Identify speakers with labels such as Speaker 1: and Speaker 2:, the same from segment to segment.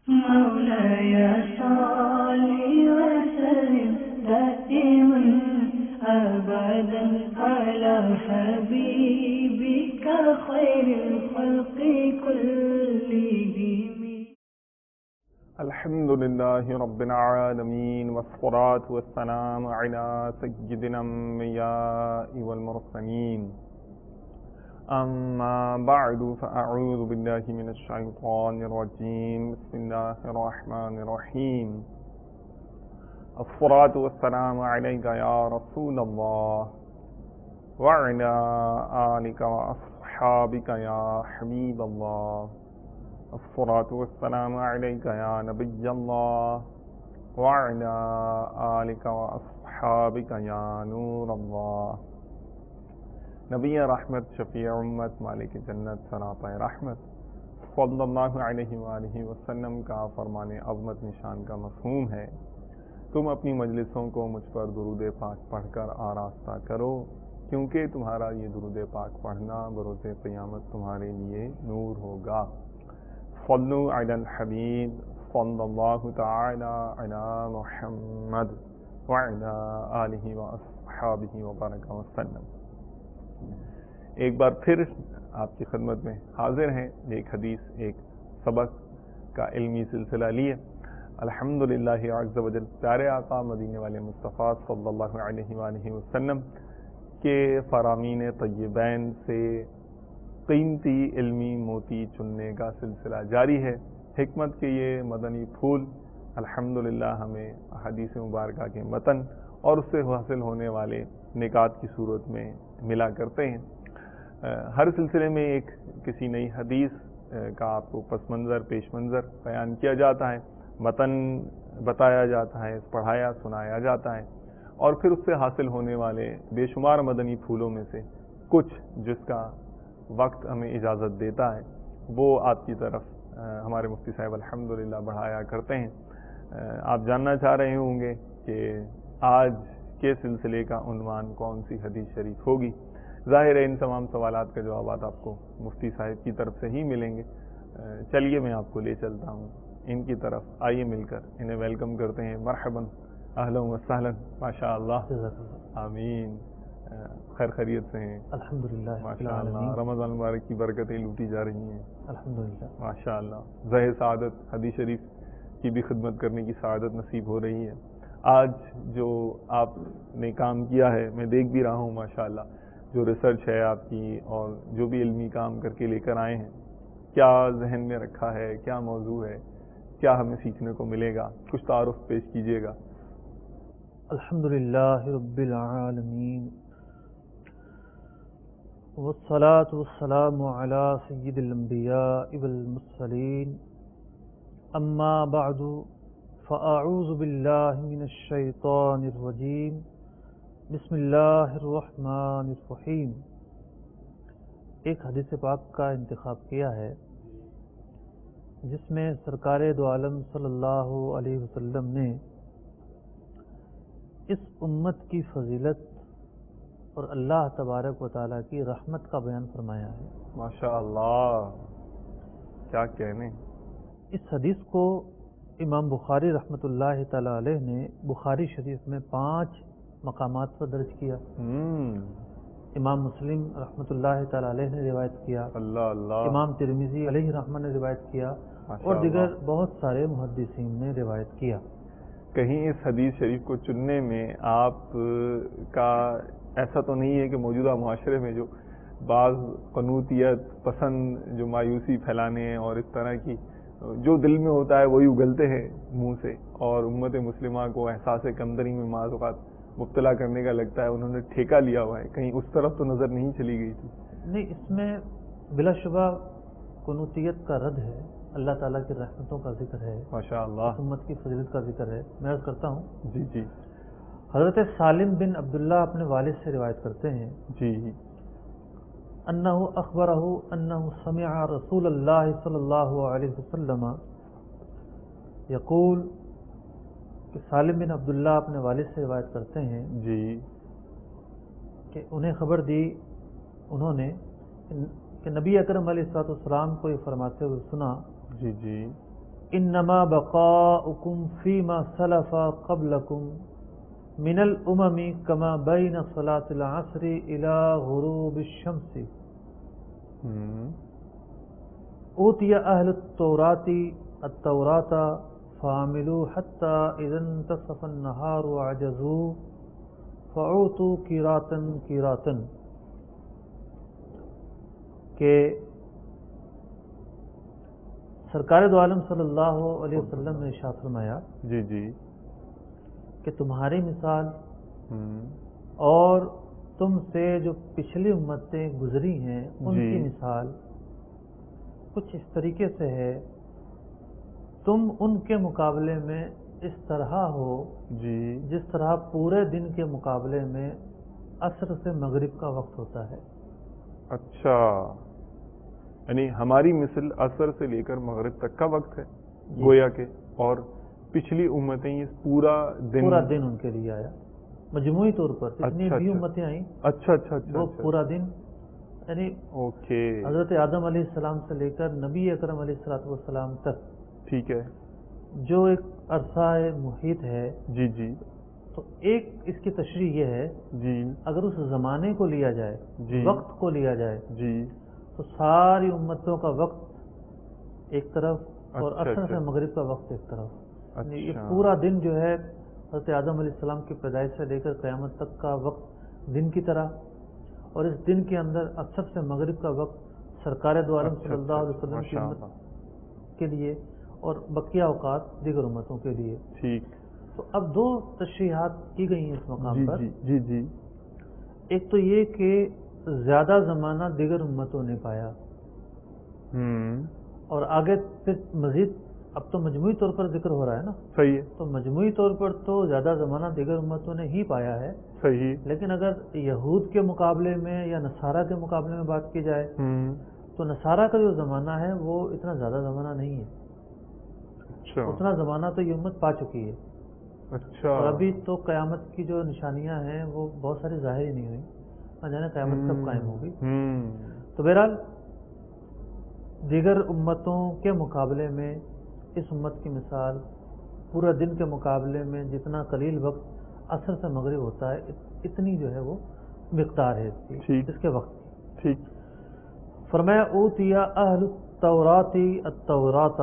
Speaker 1: مولاي صل وسلم دائما أبدا على حبيبك خير الخلق كلهم.
Speaker 2: الحمد لله رب العالمين والصلاة والسلام على سيدنا الأنبياء والمرسلين. أما بعد فأعوذ بالله من الشيطان الرجيم. بسم الله الرحمن الرحيم. الصلاة والسلام عليك يا رسول الله وعلى آلك وأصحابك يا حبيب الله. الصلاة والسلام عليك يا نبي الله وعلى آلك وأصحابك يا نور الله. نبی رحمت، شفیع امت، مالک جنت، سراپا رحمت صلی اللہ علیہ وآلہ وسلم کا فرمان عظمت نشان کا مفہوم ہے، تم اپنی مجلسوں کو مجھ پر درود پاک پڑھ کر آراستہ کرو، کیونکہ تمہارا یہ درود پاک پڑھنا بروز قیامت تمہارے لیے نور ہوگا۔ صلو علی الحبیب صلی اللہ تعالی علی محمد وعلی آلہ واصحابہ وبارک وسلم۔ ایک بار پھر آپ کی خدمت میں حاضر ہیں، ایک حدیث، ایک سبق کا علمی سلسلہ لیے الحمدللہ عز و جل پیارے آقا مدینے والے مصطفیٰ صلی اللہ علیہ وآلہ وسلم کے فرامین طیبین سے قیمتی علمی موتی چننے کا سلسلہ جاری ہے۔ حکمت کے یہ مدنی پھول الحمدللہ ہمیں حدیث مبارکہ کے متن اور اس سے حاصل ہونے والے نکات کی صورت میں ملا کرتے ہیں۔ ہر سلسلے میں ایک کسی نئی حدیث کا آپ کو پس منظر، پیش منظر بیان کیا جاتا ہے، متن بتایا جاتا ہے، پڑھایا سنایا جاتا ہے، اور پھر اس سے حاصل ہونے والے بے شمار مدنی پھولوں میں سے کچھ جس کا وقت ہمیں اجازت دیتا ہے وہ آپ کی طرف ہمارے مفتی صاحب الحمدللہ بڑھایا کرتے ہیں۔ آپ جاننا چاہ رہے ہوں گے کہ آج کے سلسلے کا عنوان کون سی حدیث شریف ہوگی۔ ظاہر ہے ان تمام سوالات کا جوابات آپ کو مفتی صاحب کی طرف سے ہی ملیں گے۔ چلیے میں آپ کو لے چلتا ہوں ان کی طرف، آئیے مل کر انہیں ویلکم کرتے ہیں۔ مرحبا، اہلا و سہلا، ماشاء اللہ، آمین۔ خیر خیریت سے ہیں؟
Speaker 3: الحمدللہ
Speaker 2: ماشاء اللہ، رمضان مبارک کی برکتیں لوٹی جا رہی ہیں
Speaker 3: الحمدللہ
Speaker 2: ماشاء اللہ۔ ظاہر سعادت، حدیث شریف کی بھی خدمت کرنے کی سعادت نصیب ہو رہی ہے۔ آج جو آپ نے کام کیا ہے میں دیکھ بھی رہا ہوں ماشاءاللہ، جو ریسرچ ہے آپ کی اور جو بھی علمی کام کر کے لے کر آئے ہیں، کیا ذہن میں رکھا ہے، کیا موضوع ہے، کیا ہمیں سیکھنے کو ملے گا؟ کچھ تعارف پیش کیجیے گا۔
Speaker 3: الحمدللہ رب العالمین والصلاة والسلام علی سید الانبیاء والمرسلین، اما بعد فاعوذ باللہ من الشیطان الرجیم، بسم اللہ الرحمن الرحیم۔ ایک حدیث پاک کا انتخاب کیا ہے جس میں سرکار دو عالم صلی اللہ علیہ وسلم نے اس امت کی فضیلت اور اللہ تبارک و تعالیٰ کی رحمت کا بیان فرمایا ہے۔
Speaker 2: ماشاء اللہ، کیا کہنے۔
Speaker 3: اس حدیث کو امام بخاری رحمۃ اللہ تعالیٰ علیہ نے بخاری شریف میں 5 مقامات پر درج کیا۔ امام مسلم رحمۃ اللہ تعالیٰ علیہ نے روایت کیا،
Speaker 2: اللہ اللہ،
Speaker 3: امام ترمذی علیہ رحمہ نے روایت کیا، اور دیگر بہت سارے محدثین نے روایت کیا۔
Speaker 2: کہیں اس حدیث شریف کو چننے میں آپ کا ایسا تو نہیں ہے کہ موجودہ معاشرے میں جو بعض قنوطیت پسند جو مایوسی پھیلانے اور اس طرح کی جو دل میں ہوتا ہے وہی اگلتے ہیں منہ سے، اور امت مسلمہ کو احساس کمتری میں بعض اوقات مبتلا کرنے کا لگتا ہے انہوں نے ٹھیکہ لیا ہوا ہے، کہیں اس طرف تو نظر نہیں چلی گئی تھی؟
Speaker 3: نہیں، اس میں بلا شبہ قنوطیت کا رد ہے، اللہ تعالیٰ کی رحمتوں کا ذکر ہے،
Speaker 2: ماشاء اللہ،
Speaker 3: امت کی فضیلت کا ذکر ہے۔ میں عرض کرتا ہوں،
Speaker 2: جی جی
Speaker 3: حضرت سالم بن عبداللہ اپنے والد سے روایت کرتے ہیں،
Speaker 2: جی،
Speaker 3: انہ اخبرہ انہ سمع رسول اللہ صلی اللہ علیہ وسلم یقول، کہ سالم بن عبداللہ اپنے والد سے روایت کرتے ہیں
Speaker 2: جی،
Speaker 3: کہ انہیں خبر دی انہوں نے کہ نبی اکرم علیہ الصلوۃ والسلام کو یہ فرماتے ہوئے سنا
Speaker 2: جی جی،
Speaker 3: انما بقاؤکم فیما سلف قبلکم من الامم کما بین صلاۃ العصر الى غروب الشمس اوتی اہل التوراۃ التوراۃ فعملوا حتی اذا انتصف النہار وعجزوا فعوتوا قیراطا قیراطا، کہ سرکار دو عالم صلی اللہ علیہ وسلم نے ارشاد فرمایا
Speaker 2: جی جی
Speaker 3: کہ تمہاری مثال اور تم سے جو پچھلی امتیں گزری ہیں ان
Speaker 2: جی
Speaker 3: کی مثال کچھ اس طریقے سے ہے، تم ان کے مقابلے میں اس طرح ہو
Speaker 2: جی
Speaker 3: جس طرح پورے دن کے مقابلے میں عصر سے مغرب کا وقت ہوتا ہے۔
Speaker 2: اچھا، یعنی ہماری مثل عصر سے لے کر مغرب تک کا وقت ہے گویا کہ، اور پچھلی امتیں یہ پورا
Speaker 3: دن ان کے لیے آیا مجموعی طور پر جتنی بھی امتیں آئیں
Speaker 2: اچھا اچھا اچھا
Speaker 3: وہ پورا دن، یعنی
Speaker 2: اوکے
Speaker 3: حضرت آدم علیہ السلام سے لے کر نبی اکرم علیہ السلام تک
Speaker 2: ٹھیک ہے
Speaker 3: جو ایک عرصہ محیط ہے،
Speaker 2: جی جی
Speaker 3: تو ایک اس کی تشریح یہ ہے
Speaker 2: جی
Speaker 3: اگر اس زمانے کو لیا جائے،
Speaker 2: جی
Speaker 3: وقت کو لیا جائے،
Speaker 2: جی
Speaker 3: تو ساری امتوں کا وقت ایک طرف اور عصر سے مغرب کا وقت ایک طرف، یعنی یہ پورا دن جو ہے حضرت آدم علیہ السلام کی پیدائش سے لے کر قیامت تک کا وقت دن کی طرح، اور اس دن کے اندر عصر سے مغرب کا وقت سرکار دو عالم صلی اللہ علیہ وسلم کی امت کے لیے اور بقیہ اوقات دیگر امتوں کے لیے۔
Speaker 2: ٹھیک،
Speaker 3: تو اب دو تشریحات کی گئی ہیں اس مقام پر۔
Speaker 2: جی جی
Speaker 3: ایک تو یہ کہ زیادہ زمانہ دیگر امتوں نے پایا، اور آگے پھر مزید اب تو مجموعی طور پر ذکر ہو رہا ہے نا،
Speaker 2: صحیح ہے،
Speaker 3: تو مجموعی طور پر تو زیادہ زمانہ دیگر امتوں نے ہی پایا ہے،
Speaker 2: صحیح،
Speaker 3: لیکن اگر یہود کے مقابلے میں یا نصارہ کے مقابلے میں بات کی جائے تو نصارہ کا جو زمانہ ہے وہ اتنا زیادہ زمانہ نہیں ہے،
Speaker 2: اچھا
Speaker 3: اتنا زمانہ تو یہ امت پا چکی ہے،
Speaker 2: اچھا،
Speaker 3: اور ابھی تو قیامت کی جو نشانیاں ہیں وہ بہت ساری ظاہر ہی نہیں ہوئی، نہ جانے قیامت کب قائم ہوگی۔ تو بہرحال دیگر امتوں کے مقابلے میں اس امت کی مثال پورا دن کے مقابلے میں جتنا قلیل وقت عصر سے مغرب ہوتا ہے اتنی جو ہے وہ مقدار ہے اس کے وقت کی۔
Speaker 2: ٹھیک،
Speaker 3: فرمایا اوتیا اہل التوراۃ التوراۃ،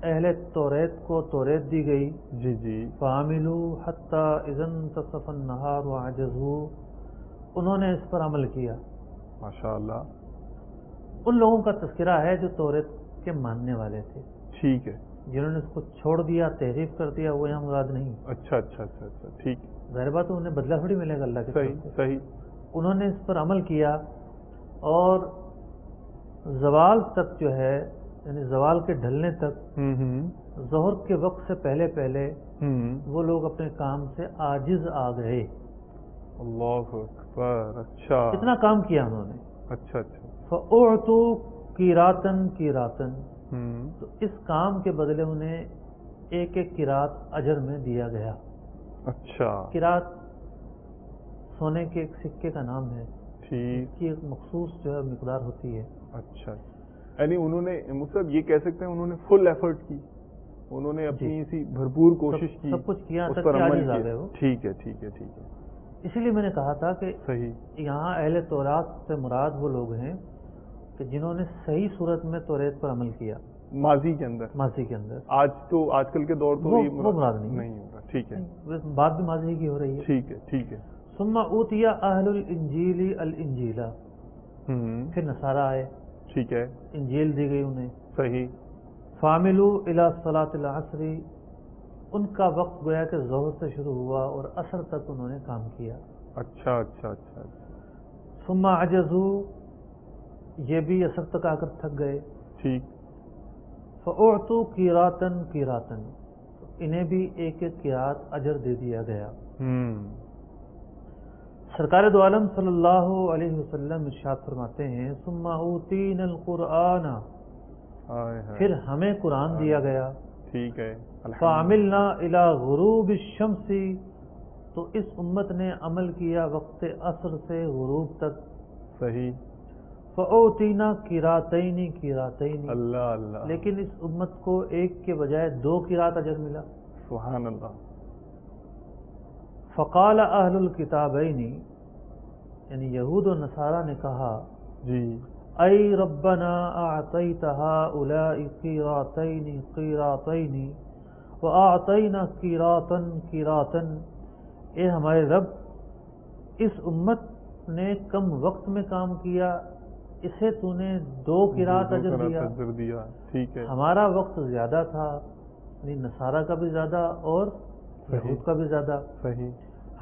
Speaker 3: اہل توریت کو توریت دی گئی،
Speaker 2: جی جی
Speaker 3: فعملوا حتی اذا انتصف النہار وعجزوا، انہوں نے اس پر عمل کیا۔
Speaker 2: ماشاء اللہ،
Speaker 3: ان لوگوں کا تذکرہ ہے جو توریت کے ماننے والے تھے،
Speaker 2: ٹھیک ہے،
Speaker 3: جنہوں نے اس کو چھوڑ دیا، تحریف کر دیا، وہ یہاں مراد نہیں۔
Speaker 2: اچھا اچھا اچھا اچھا ٹھیک،
Speaker 3: ظاہر بات انہیں بدلہ تھوڑی ملے گا اللہ کے
Speaker 2: صحیح
Speaker 3: طرف سے۔
Speaker 2: صحیح،
Speaker 3: انہوں نے اس پر عمل کیا، اور زوال تک جو ہے یعنی زوال کے ڈھلنے تک ظہر کے وقت سے پہلے پہلے وہ لوگ اپنے کام سے عاجز آ گئے۔
Speaker 2: اللہ اکبر، اچھا
Speaker 3: اتنا کام کیا انہوں نے۔
Speaker 2: اچھا اچھا،
Speaker 3: فَأُعْطُوا قِيرَاطًا قِيرَاطًا، تو اس کام کے بدلے انہیں ایک ایک قیراط اجر میں دیا گیا۔
Speaker 2: اچھا
Speaker 3: قیراط سونے کے ایک سکے کا نام ہے،
Speaker 2: ٹھیک،
Speaker 3: اس کی ایک مخصوص جو ہے مقدار ہوتی ہے۔
Speaker 2: اچھا، یعنی انہوں نے مطلب یہ کہہ سکتے ہیں انہوں نے فل ایفرٹ کی، انہوں نے اپنی اسی بھرپور کوشش کی،
Speaker 3: سب کچھ کیا
Speaker 2: اس
Speaker 3: تک
Speaker 2: پر
Speaker 3: کہ
Speaker 2: عمل
Speaker 3: عاجز آ گئے
Speaker 2: کیا۔
Speaker 3: وہ۔
Speaker 2: ٹھیک ہے ٹھیک ہے ٹھیک ہے،
Speaker 3: اسی لیے میں نے کہا تھا کہ
Speaker 2: صحیح،
Speaker 3: یہاں اہل تورات سے مراد وہ لوگ ہیں کہ جنہوں نے صحیح صورت میں توریت پر عمل کیا
Speaker 2: ماضی کے اندر،
Speaker 3: ماضی کے اندر۔
Speaker 2: آج کل کے دور تو
Speaker 3: وہ
Speaker 2: یہ
Speaker 3: مراد نہیں
Speaker 2: نہیں ہوگا، ٹھیک ہے
Speaker 3: بات بھی ماضی کی ہو رہی ہے۔
Speaker 2: ٹھیک ہے ٹھیک ہے،
Speaker 3: ثم اوتیا اہل الانجیل الانجیل، پھر نصارہ آئے،
Speaker 2: ٹھیک ہے،
Speaker 3: انجیل دی گئی انہیں۔
Speaker 2: صحیح،
Speaker 3: فعملوا الی صلاۃ العصر، ان کا وقت گویا کہ ظہر سے شروع ہوا اور عصر تک انہوں نے کام کیا۔
Speaker 2: اچھا اچھا اچھا،
Speaker 3: ثم عجزوا، یہ بھی عصر تک آ کر تھک گئے۔
Speaker 2: ٹھیک،
Speaker 3: فاعطوا قیراطا قیراطا، انہیں بھی ایک ایک قیراط اجر دے دیا گیا۔ سرکار دو عالم صلی اللہ علیہ وسلم ارشاد فرماتے ہیں ثم اوتینا القرآن، پھر ہمیں قرآن دیا گیا۔
Speaker 2: ٹھیک ہے،
Speaker 3: فعملنا الی غروب الشمس، تو اس امت نے عمل کیا وقت عصر سے غروب تک۔
Speaker 2: صحیح،
Speaker 3: فَأُوتِينَا قِرَاتَيْنِ قِرَاتَيْنِ،
Speaker 2: اللہ اللہ،
Speaker 3: لیکن اس امت کو ایک کے بجائے 2 قرات اجر ملا۔
Speaker 2: سبحان اللہ۔
Speaker 3: فقال اہل الکتابین، یعنی یہود و نصارہ نے کہا،
Speaker 2: جی
Speaker 3: اے ربنا اعطیت ہؤلاء قیراتین قیراتین واعطینا قیراتا قیراتا، اے ہمارے رب، اس امت نے کم وقت میں کام کیا، اسے تو نے 2 قرات اجر دیا،
Speaker 2: ٹھیک ہے،
Speaker 3: ہمارا وقت زیادہ تھا، یعنی نصارہ کا بھی زیادہ اور یہود کا بھی زیادہ،
Speaker 2: صحیح،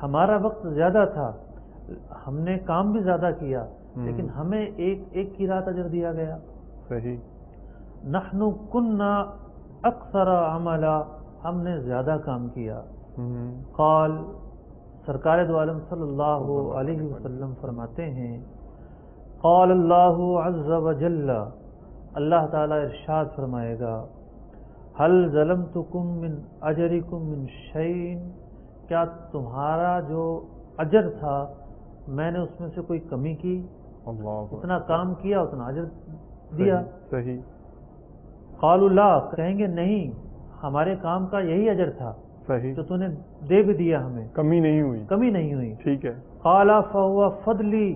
Speaker 3: ہمارا وقت زیادہ تھا، ہم نے کام بھی زیادہ کیا، لیکن ہمیں ایک قرات اجر دیا گیا۔
Speaker 2: صحیح،
Speaker 3: نحن کنا اکثر عملا، ہم نے زیادہ کام کیا۔ قال، سرکار دو عالم صلی اللہ علیہ وسلم فرماتے ہیں، قال اللہ عز وجل، اللہ تعالی ارشاد فرمائے گا، هل ظلمتکم من اجرکم من شیء، کیا تمہارا جو اجر تھا میں نے اس میں سے کوئی کمی کی؟
Speaker 2: اللہ،
Speaker 3: اتنا کام کیا اتنا اجر دیا۔
Speaker 2: صحیح،
Speaker 3: قالوا لا، کہیں گے نہیں، ہمارے کام کا یہی اجر تھا
Speaker 2: صحیح،
Speaker 3: جو تو نے دے بھی دیا، ہمیں
Speaker 2: کمی نہیں ہوئی،
Speaker 3: کمی نہیں ہوئی۔
Speaker 2: ٹھیک ہے،
Speaker 3: قال فهو فضلی،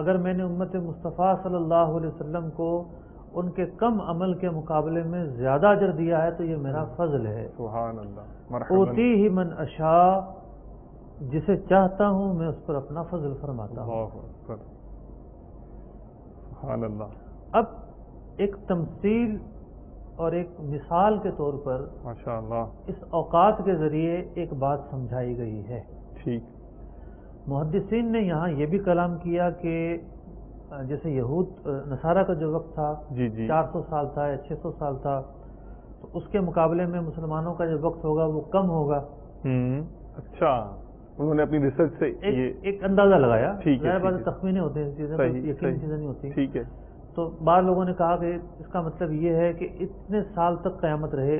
Speaker 3: اگر میں نے امت مصطفیٰ صلی اللہ علیہ وسلم کو ان کے کم عمل کے مقابلے میں زیادہ اجر دیا ہے تو یہ میرا فضل ہے۔
Speaker 2: سبحان اللہ، مرحبا،
Speaker 3: اوتیہ من اشاء، جسے چاہتا ہوں میں اس پر اپنا فضل فرماتا ہوں۔
Speaker 2: اللہ اکبر، سبحان اللہ،
Speaker 3: اب ایک تمثیل اور ایک مثال کے طور پر
Speaker 2: ماشاء اللہ،
Speaker 3: اس اوقات کے ذریعے ایک بات سمجھائی گئی ہے۔
Speaker 2: ٹھیک،
Speaker 3: محدثین نے یہاں یہ بھی کلام کیا کہ جیسے یہود نصارہ کا جو وقت تھا
Speaker 2: جی جی،
Speaker 3: 400 سال تھا یا 600 سال تھا، تو اس کے مقابلے میں مسلمانوں کا جو وقت ہوگا وہ کم ہوگا۔
Speaker 2: اچھا، انہوں نے اپنی ریسرچ سے یہ
Speaker 3: ایک اندازہ لگایا،
Speaker 2: ٹھیک ہے،
Speaker 3: ظاہر بات
Speaker 2: ٹھیک ہے،
Speaker 3: تخمینے ہوتے ہیں چیزیں،
Speaker 2: صحیح،
Speaker 3: یقینی
Speaker 2: صحیح،
Speaker 3: چیزیں نہیں ہوتی۔
Speaker 2: ٹھیک ہے،
Speaker 3: تو بعض لوگوں نے کہا کہ اس کا مطلب یہ ہے کہ اتنے سال تک قیامت رہے،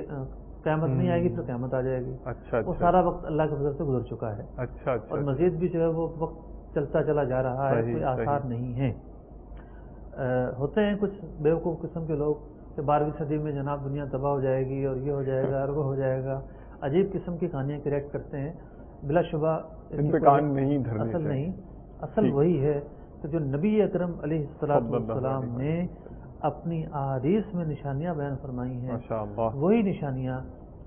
Speaker 3: قیامت نہیں آئے گی پھر قیامت آ جائے گی،
Speaker 2: اچھا
Speaker 3: وہ
Speaker 2: اچھا،
Speaker 3: سارا وقت اللہ کے فضل سے گزر چکا ہے،
Speaker 2: اچھا اچھا،
Speaker 3: اور مزید بھی جو ہے وہ وقت چلتا چلا جا رہا ہے،
Speaker 2: صحیح،
Speaker 3: کوئی آثار
Speaker 2: صحیح،
Speaker 3: نہیں ہیں۔ ہوتے ہیں کچھ بیوقوف قسم کے لوگ کہ 12ویں صدی میں جناب دنیا تباہ ہو جائے گی اور یہ ہو جائے گا اور وہ ہو جائے گا، عجیب قسم کی کہانیاں کریٹ کرتے ہیں، بلا شبہ
Speaker 2: ان پہ کان نہیں دھرنے
Speaker 3: اصل
Speaker 2: چاہیے۔
Speaker 3: نہیں، اصل وہی ہے کہ جو نبی اکرم علیہ الصلوۃ والسلام نے اپنی احادیث میں نشانیاں بیان فرمائی ہیں،
Speaker 2: ماشاء اللہ،
Speaker 3: وہی نشانیاں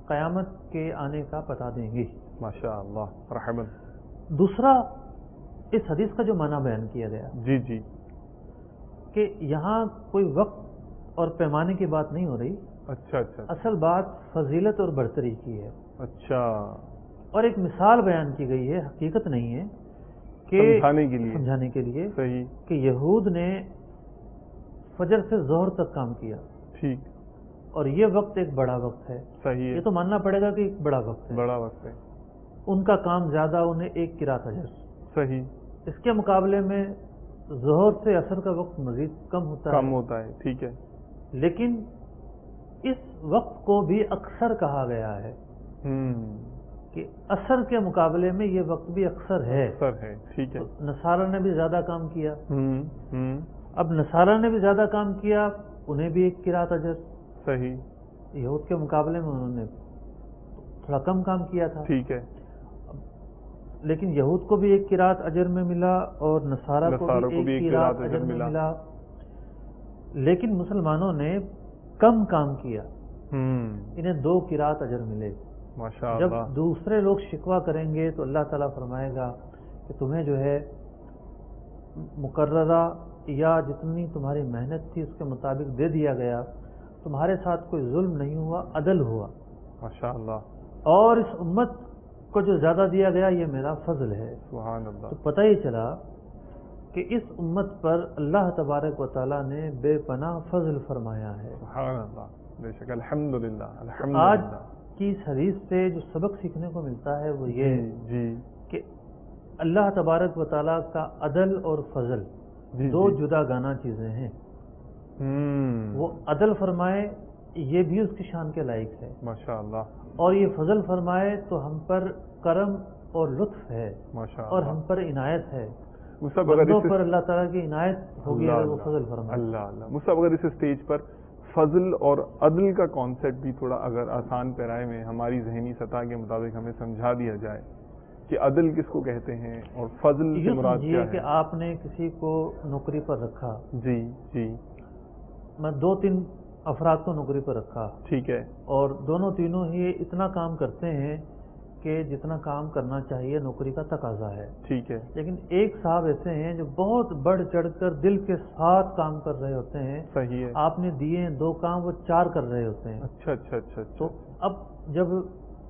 Speaker 3: قیامت کے آنے کا بتا دیں گی۔
Speaker 2: ماشاء اللہ، مرحبا،
Speaker 3: دوسرا، اس حدیث کا جو معنی بیان کیا گیا
Speaker 2: جی جی،
Speaker 3: کہ یہاں کوئی وقت اور پیمانے کی بات نہیں ہو رہی،
Speaker 2: اچھا اچھا،
Speaker 3: اصل بات فضیلت اور برتری کی ہے،
Speaker 2: اچھا،
Speaker 3: اور ایک مثال بیان کی گئی ہے، حقیقت نہیں ہے، کہ سمجھانے کے لیے
Speaker 2: صحیح،
Speaker 3: کہ یہود نے فجر سے ظہر تک کام کیا،
Speaker 2: ٹھیک،
Speaker 3: اور یہ وقت ایک بڑا وقت ہے،
Speaker 2: صحیح ہے،
Speaker 3: یہ تو ماننا پڑے گا کہ ایک بڑا وقت ہے،
Speaker 2: بڑا وقت ہے،
Speaker 3: ان کا کام زیادہ، انہیں ایک قرات اجر،
Speaker 2: صحیح،
Speaker 3: اس کے مقابلے میں ظہر سے عصر کا وقت مزید کم ہوتا
Speaker 2: ہے، ٹھیک ہے،
Speaker 3: لیکن اس وقت کو بھی اکثر کہا گیا ہے کہ عصر کے مقابلے میں یہ وقت بھی اکثر ہے،
Speaker 2: ٹھیک ہے،
Speaker 3: تو نصارہ نے بھی زیادہ کام کیا، اب نصارہ نے بھی زیادہ کام کیا، انہیں بھی ایک قرات اجر،
Speaker 2: صحیح،
Speaker 3: یہود کے مقابلے میں انہوں نے تھوڑا کم کام کیا تھا،
Speaker 2: ٹھیک ہے،
Speaker 3: لیکن یہود کو بھی ایک قرات اجر میں ملا اور نصارہ کو بھی ایک قرات اجر میں ملا، لیکن مسلمانوں نے کم کام کیا، انہیں 2 قرات اجر ملے۔
Speaker 2: ماشاء
Speaker 3: جب
Speaker 2: اللہ،
Speaker 3: دوسرے لوگ شکوہ کریں گے تو اللہ تعالیٰ فرمائے گا کہ تمہیں جو ہے مقررہ یا جتنی تمہاری محنت تھی اس کے مطابق دے دیا گیا، تمہارے ساتھ کوئی ظلم نہیں ہوا، عدل ہوا،
Speaker 2: ماشاء اللہ،
Speaker 3: اور اس امت کو جو زیادہ دیا گیا یہ میرا فضل ہے۔
Speaker 2: سبحان اللہ،
Speaker 3: تو پتہ ہی چلا کہ اس امت پر اللہ تبارک و تعالیٰ نے بے پناہ فضل فرمایا ہے۔
Speaker 2: سبحان اللہ، بے شک، الحمدللہ،
Speaker 3: آج
Speaker 2: الحمدللہ،
Speaker 3: کی اس حدیث سے جو سبق سیکھنے کو ملتا ہے وہ یہ
Speaker 2: جی
Speaker 3: کہ اللہ تبارک و تعالیٰ کا عدل اور فضل
Speaker 2: جی،
Speaker 3: 2 جدا گانا چیزیں ہیں، وہ عدل فرمائے یہ بھی اس کی شان کے لائق ہے،
Speaker 2: ماشاء اللہ،
Speaker 3: اور یہ فضل فرمائے تو ہم پر کرم اور لطف ہے
Speaker 2: ماشاء
Speaker 3: اور
Speaker 2: اللہ،
Speaker 3: ہم پر عنایت ہے،
Speaker 2: مصعب
Speaker 3: بندوں پر اللہ تعالیٰ کی عنایت ہوگی اگر وہ فضل فرمائے.
Speaker 2: اللہ اللہ. مصعب اگر اس اسٹیج پر فضل اور عدل کا کانسیپٹ بھی تھوڑا اگر آسان پیرائے میں ہماری ذہنی سطح کے مطابق ہمیں سمجھا دیا جائے کہ عدل کس کو کہتے ہیں اور فضل سے مراد کیا ہے.
Speaker 3: کہ آپ نے کسی کو نوکری پر رکھا.
Speaker 2: جی جی.
Speaker 3: میں 2-3 افراد کو نوکری پر رکھا.
Speaker 2: ٹھیک ہے.
Speaker 3: اور دونوں تینوں ہی اتنا کام کرتے ہیں کہ جتنا کام کرنا چاہیے نوکری کا تقاضا ہے.
Speaker 2: ٹھیک ہے.
Speaker 3: لیکن ایک صاحب ایسے ہیں جو بہت بڑھ چڑھ کر دل کے ساتھ کام کر رہے ہوتے ہیں.
Speaker 2: صحیح ہے.
Speaker 3: آپ نے دیے 2 کام، وہ 4 کر رہے ہوتے ہیں.
Speaker 2: اچھا اچھا اچھا.
Speaker 3: تو اب جب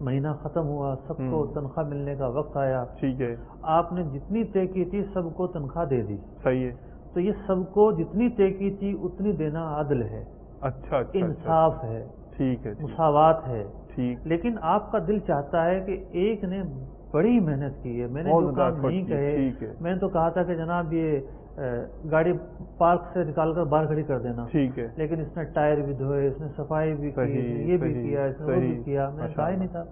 Speaker 3: مہینہ ختم ہوا، سب کو تنخواہ ملنے کا وقت آیا.
Speaker 2: ٹھیک ہے.
Speaker 3: آپ نے جتنی طے کی تھی سب کو تنخواہ دے دی.
Speaker 2: صحیح ہے.
Speaker 3: تو یہ سب کو جتنی طے کی تھی اتنی دینا عدل ہے.
Speaker 2: اچھا اچھا.
Speaker 3: انصاف ہے.
Speaker 2: ٹھیک ہے.
Speaker 3: مساوات ہے.
Speaker 2: ٹھیک.
Speaker 3: لیکن آپ کا دل چاہتا ہے کہ ایک نے بڑی محنت کی ہے، میں نے جو کام نہیں کہے. میں نے تو کہا تھا کہ جناب یہ گاڑی پارک سے نکال کر باہر کھڑی کر دینا.
Speaker 2: ٹھیک ہے.
Speaker 3: لیکن اس نے ٹائر بھی دھوئے، اس نے صفائی بھی کی، یہ بھی کیا، اس نے وہ بھی کیا. میں نے کہا ہی نہیں تھا.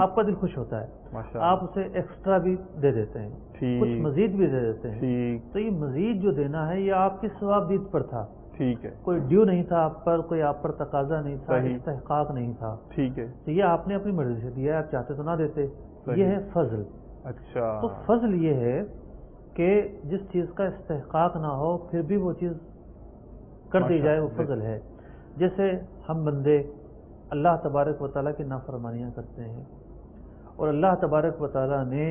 Speaker 3: آپ کا دل خوش ہوتا ہے. آپ اسے ایکسٹرا بھی دے دیتے ہیں، کچھ مزید بھی دے دیتے ہیں. تو یہ مزید جو دینا ہے یہ آپ کی ثوابدید پر تھا.
Speaker 2: ٹھیک ہے.
Speaker 3: کوئی ڈیو نہیں تھا آپ پر، کوئی آپ پر تقاضا نہیں تھا، استحقاق نہیں تھا.
Speaker 2: ٹھیک ہے.
Speaker 3: تو یہ آپ نے اپنی مرضی سے دیا ہے، آپ چاہتے تو نہ دیتے. یہ ہے فضل.
Speaker 2: اچھا. تو
Speaker 3: فضل یہ ہے کہ جس چیز کا استحقاق نہ ہو پھر بھی وہ چیز کر دی جائے، وہ فضل ہے. جیسے ہم بندے اللہ تبارک و تعالیٰ کی نافرمانیاں کرتے ہیں اور اللہ تبارک و تعالیٰ نے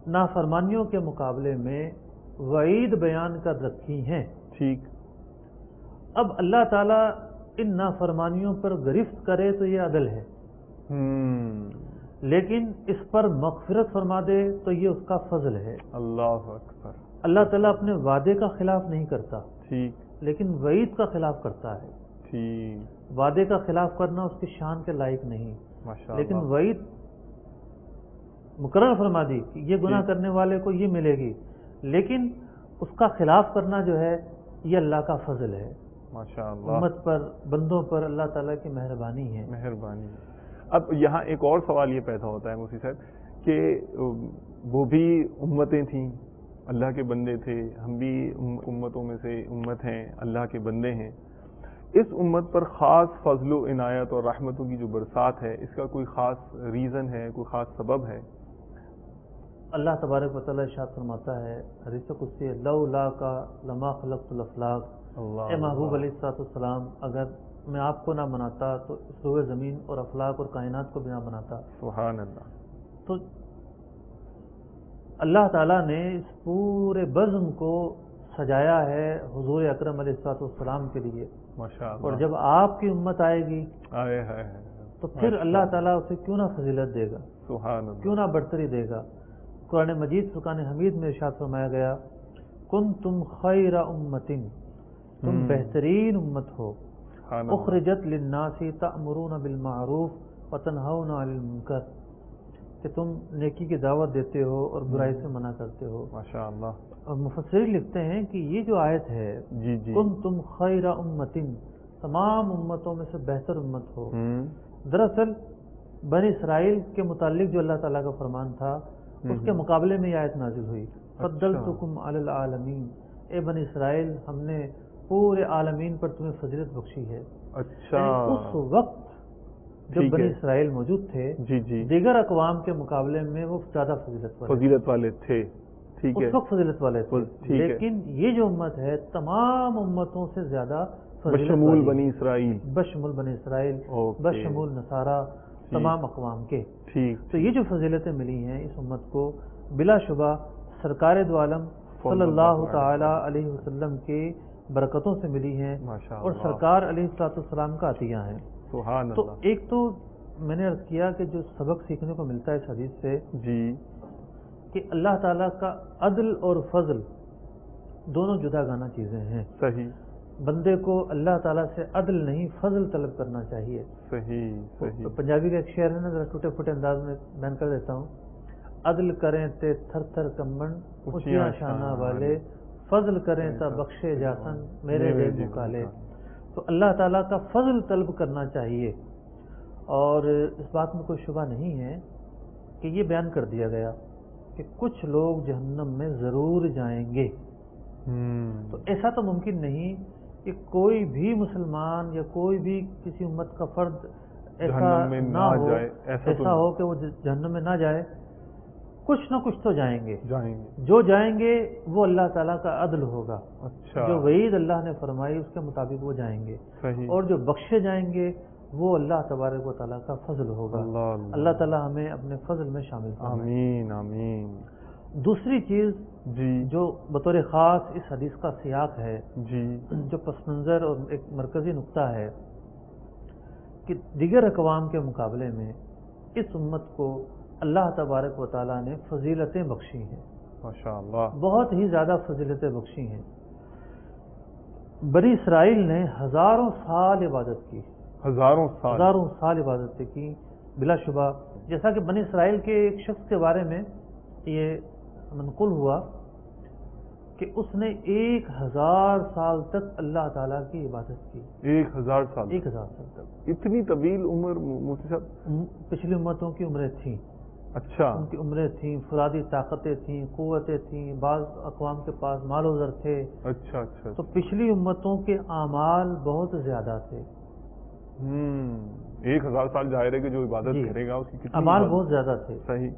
Speaker 3: نافرمانیوں کے مقابلے میں وعید بیان کر رکھی ہیں.
Speaker 2: ٹھیک.
Speaker 3: اب اللہ تعالیٰ ان نافرمانیوں پر گرفت کرے تو یہ عدل ہے. لیکن اس پر مغفرت فرما دے تو یہ اس کا فضل ہے. اللہ
Speaker 2: اکبر.
Speaker 3: اللہ تعالیٰ اپنے وعدے کا خلاف نہیں کرتا.
Speaker 2: ٹھیک.
Speaker 3: لیکن وعید کا خلاف کرتا ہے.
Speaker 2: ٹھیک.
Speaker 3: وعدے کا خلاف کرنا اس کی شان کے لائق نہیں. لیکن وعید مقرر فرما دی کہ یہ گناہ کرنے والے کو یہ ملے گی، لیکن اس کا خلاف کرنا جو ہے یہ اللہ کا فضل ہے.
Speaker 2: ماشاءاللہ.
Speaker 3: امت پر، بندوں پر اللہ تعالیٰ کی مہربانی ہے.
Speaker 2: مہربانی. اب یہاں ایک اور سوال یہ پیدا ہوتا ہے مفتی صاحب کہ وہ بھی امتیں تھیں، اللہ کے بندے تھے، ہم بھی امتوں میں سے امت ہیں، اللہ کے بندے ہیں. اس امت پر خاص فضل و عنایت اور رحمتوں کی جو برسات ہے، اس کا کوئی خاص ریزن ہے، کوئی خاص سبب ہے؟
Speaker 3: اللہ تبارک و تعالیٰ ارشاد فرماتا ہے حدیث قدسی، لولا کا لما خلقت الافلاق. اے محبوب علیہ الصلوۃ والسلام، اگر میں آپ کو نہ بناتا تو اس روئے زمین اور افلاق اور کائنات کو بھی نہ بناتا.
Speaker 2: سبحان اللہ. تو
Speaker 3: اللہ تعالیٰ نے اس پورے بزم کو سجایا ہے حضور اکرم علیہ الصلوۃ والسلام کے لیے.
Speaker 2: ماشاءاللہ.
Speaker 3: اور جب آپ کی امت آئے گی تو پھر اللہ تعالیٰ اسے کیوں نہ فضیلت دے گا،
Speaker 2: سبحان اللہ،
Speaker 3: کیوں نہ برتری دے گا. قرآن مجید فرقان حمید میں ارشاد فرمایا گیا، کنتم خیر امۃ، تم بہترین امت ہو، اخرجت للناس تأمرون بالمعروف وتنہون عن المنکر، کہ تم نیکی کی دعوت دیتے ہو اور برائی سے منع کرتے ہو.
Speaker 2: ماشاءاللہ.
Speaker 3: اور مفسرین لکھتے ہیں کہ یہ جو آیت ہے کنتم خیر امۃ، تمام امتوں میں سے بہتر امت ہو، دراصل بنی اسرائیل کے متعلق جو اللہ تعالیٰ کا فرمان تھا اس کے مقابلے میں یہ آیت نازل ہوئی. فضلتکم علی العالمین، اے بنی اسرائیل ہم نے پورے عالمین پر تمہیں فضیلت بخشی ہے.
Speaker 2: اچھا.
Speaker 3: اس وقت جب بنی اسرائیل موجود تھے دیگر اقوام کے مقابلے میں وہ زیادہ
Speaker 2: فضیلت والے تھے. ٹھیک ہے.
Speaker 3: اس وقت فضیلت والے تھے. لیکن یہ جو امت ہے تمام امتوں سے زیادہ
Speaker 2: بشمول بنی اسرائیل،
Speaker 3: بشمول بنی اسرائیل، بشمول نصارہ، تمام اقوام کے.
Speaker 2: ٹھیک.
Speaker 3: تو یہ جو فضیلتیں ملی ہیں اس امت کو بلا شبہ سرکار دو عالم صلی اللہ تعالی علیہ وسلم کی برکتوں سے ملی ہیں اور سرکار علیہ الصلوۃ والسلام کا عطیہ ہیں.
Speaker 2: سبحان اللہ.
Speaker 3: تو ایک تو میں نے عرض کیا کہ جو سبق سیکھنے کو ملتا ہے اس حدیث سے کہ اللہ تعالیٰ کا عدل اور فضل دونوں جدا گانا چیزیں ہیں.
Speaker 2: صحیح.
Speaker 3: بندے کو اللہ تعالیٰ سے عدل نہیں فضل طلب کرنا چاہیے.
Speaker 2: صحیح.
Speaker 3: پنجابی کا ایک شعر ہے نا، ذرا ٹوٹے پھوٹے انداز میں بیان کر دیتا ہوں. عدل کریں تے تھر تھر کمبن اونچیاں شانہ والے، فضل کریں تا بخشے جاسن میرے بے مکالے. تو اللہ تعالیٰ کا فضل طلب کرنا چاہیے. اور اس بات میں کوئی شبہ نہیں ہے کہ یہ بیان کر دیا گیا کہ کچھ لوگ جہنم میں ضرور جائیں گے. تو ایسا تو ممکن نہیں کہ کوئی بھی مسلمان یا کوئی بھی کسی امت کا فرد ایسا نہ ہو، ایسا ہو کہ وہ جہنم میں نہ جائے. کچھ نہ کچھ تو جائیں گے. جو جائیں گے وہ اللہ تعالیٰ کا عدل ہوگا. جو وعید اللہ نے فرمائی اس کے مطابق وہ جائیں گے. اور جو بخشے جائیں گے وہ اللہ تبارک و تعالیٰ کا فضل ہوگا. اللہ تعالیٰ ہمیں اپنے فضل میں شامل فرمائے.
Speaker 2: آمین آمین.
Speaker 3: دوسری چیز جو بطور خاص اس حدیث کا سیاق ہے، جو پس منظر اور ایک مرکزی نقطہ ہے کہ دیگر اقوام کے مقابلے میں اس امت کو اللہ تبارک و تعالیٰ نے فضیلتیں بخشی ہیں.
Speaker 2: ماشاءاللہ،
Speaker 3: بہت ہی زیادہ فضیلتیں بخشی ہیں. بنی اسرائیل نے ہزاروں سال عبادت کی، ہزاروں سال عبادتیں کی بلا شبہ. جیسا کہ بنی اسرائیل کے ایک شخص کے بارے میں یہ منقول ہوا کہ اس نے 1000 سال تک اللہ تعالیٰ کی عبادت کی.
Speaker 2: 1000 سال
Speaker 3: 1000 سال تک.
Speaker 2: اتنی طویل عمر مفتی صاحب؟
Speaker 3: پچھلی امتوں کی عمریں تھیں.
Speaker 2: اچھا.
Speaker 3: ان کی عمریں تھیں، فرادی طاقتیں تھیں، قوتیں تھیں، بعض اقوام کے پاس مال و زر تھے.
Speaker 2: اچھا.
Speaker 3: تو پچھلی امتوں کے اعمال بہت زیادہ تھے.
Speaker 2: 1000 سال ظاہر ہے کہ جو عبادت کرے گا اس کی کتنی
Speaker 3: اعمال بہت زیادہ تھے.
Speaker 2: صحیح.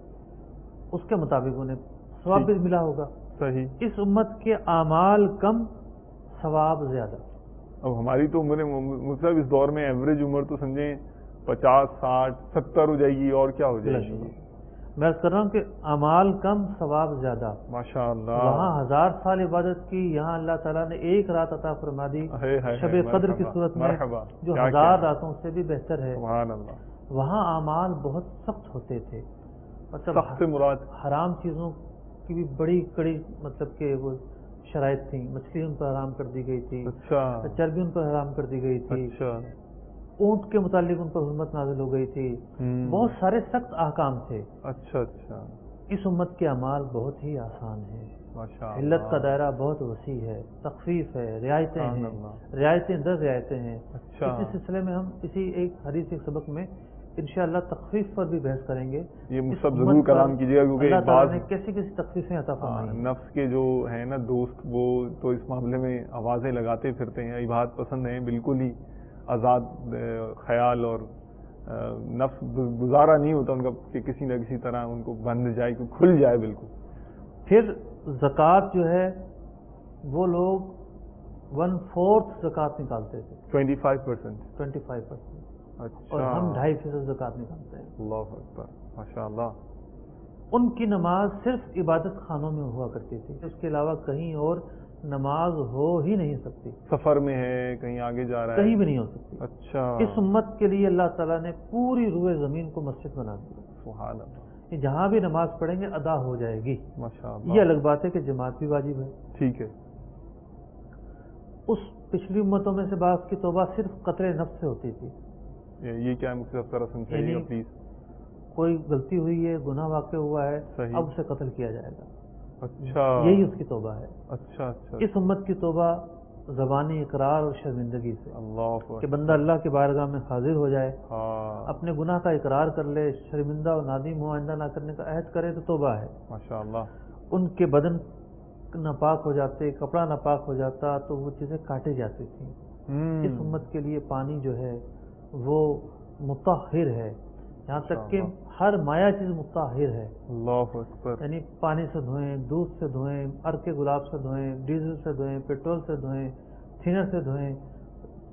Speaker 3: اس کے مطابق انہیں ثواب بھی ملا ہوگا.
Speaker 2: صحیح.
Speaker 3: اس امت کے اعمال کم، ثواب زیادہ.
Speaker 2: اب ہماری تو عمر مطلب اس دور میں ایوریج عمر تو سمجھیں 50 60 70 ہو جائے گی، اور کیا ہو جائے گی.
Speaker 3: میں کر رہا ہوں کہ اعمال کم، ثواب زیادہ.
Speaker 2: ماشاءاللہ.
Speaker 3: وہاں 1000 سال عبادت کی، یہاں اللہ تعالیٰ نے ایک رات عطا فرما دی شب قدر کی صورت میں، جو 1000 راتوں سے بھی بہتر ہے.
Speaker 2: سبحان اللہ.
Speaker 3: وہاں اعمال بہت سخت ہوتے تھے. مطلب
Speaker 2: سخت سے مراد
Speaker 3: حرام چیزوں کی بھی بڑی کڑی مطلب کہ وہ شرائط تھیں. مچھلی ان پر حرام کر دی گئی تھی.
Speaker 2: اچھا.
Speaker 3: چربی ان پر حرام کر دی گئی تھی.
Speaker 2: اچھا.
Speaker 3: اونٹ کے متعلق ان پر حرمت نازل ہو گئی تھی. بہت سارے سخت احکام تھے.
Speaker 2: اچھا اچھا.
Speaker 3: اس امت کے اعمال بہت ہی آسان ہیں.
Speaker 2: ماشاءاللہ.
Speaker 3: علت کا دائرہ بہت وسیع ہے، تخفیف ہے، رعایتیں ہیں، رعایتیں در رعایتیں ہیں.
Speaker 2: اچھا.
Speaker 3: اسی سلسلے میں ہم اسی ایک حدیث ایک سبق میں انشاءاللہ تخفیف پر بھی بحث کریں گے.
Speaker 2: یہ سب ضرور کلام کیجیے گا، کیونکہ
Speaker 3: اللہ تعالیٰ نے کیسی کیسی تخفیفیں عطا فرمائی ہیں.
Speaker 2: نفس کے جو ہیں نا دوست، وہ تو اس معاملے میں آوازیں لگاتے پھرتے ہیں، عبادت پسند ہیں، بالکل ہی آزاد خیال، اور نفس گزارا نہیں ہوتا ان کا کہ کسی نہ کسی طرح ان کو بند جائے، کہ کھل جائے بالکل. پھر
Speaker 3: زکوٰۃ جو ہے وہ لوگ 1/4 زکوٰۃ نکالتے تھے. 25%.
Speaker 2: اچھا.
Speaker 3: اور ہم 2.5% زکوٰۃ نکالتے ہیں.
Speaker 2: اللہ اکبر. ماشاءاللہ.
Speaker 3: ان کی نماز صرف عبادت خانوں میں ہوا کرتی تھی، اس کے علاوہ کہیں اور نماز ہو ہی نہیں سکتی.
Speaker 2: سفر میں ہے، کہیں آگے جا رہا ہے،
Speaker 3: کہیں بھی نہیں ہو سکتی.
Speaker 2: اچھا.
Speaker 3: اس امت کے لیے اللہ تعالیٰ نے پوری روئے زمین کو مسجد بنا دیا.
Speaker 2: سبحان اللہ.
Speaker 3: جہاں بھی نماز پڑھیں گے ادا ہو جائے گی.
Speaker 2: ماشاءاللہ.
Speaker 3: یہ الگ بات ہے کہ جماعت بھی واجب ہے.
Speaker 2: ٹھیک ہے.
Speaker 3: اس پچھلی امتوں میں سے بعض کی توبہ صرف قتل نفس سے ہوتی تھی.
Speaker 2: یہ کیا ہے مختلف طرح سمجھائیے پلیز.
Speaker 3: کوئی غلطی ہوئی ہے، گناہ واقع ہوا ہے،
Speaker 2: صحیح.
Speaker 3: اب اسے قتل کیا جائے گا.
Speaker 2: اچھا.
Speaker 3: یہی اس کی توبہ ہے.
Speaker 2: اچھا اچھا.
Speaker 3: اس امت کی توبہ زبانی اقرار اور شرمندگی سے،
Speaker 2: اللہ
Speaker 3: کہ بندہ اللہ کی بارگاہ میں حاضر ہو جائے،
Speaker 2: ہاں،
Speaker 3: اپنے گناہ کا اقرار کر لے، شرمندہ اور نادم ہو، آئندہ نہ کرنے کا عہد کرے تو توبہ ہے.
Speaker 2: ماشاءاللہ.
Speaker 3: ان کے بدن ناپاک ہو جاتے، کپڑا ناپاک ہو جاتا تو وہ چیزیں کاٹی جاتی تھیں. اس امت کے لیے پانی جو ہے وہ مطہر ہے، یہاں تک کہ ہر مایا چیز مطہر ہے.
Speaker 2: اللہ اکبر.
Speaker 3: یعنی پانی سے دھوئیں، دودھ سے دھوئیں، عرق گلاب سے دھوئیں، ڈیزل سے دھوئیں، پیٹرول سے دھوئیں، تھنر سے دھوئیں،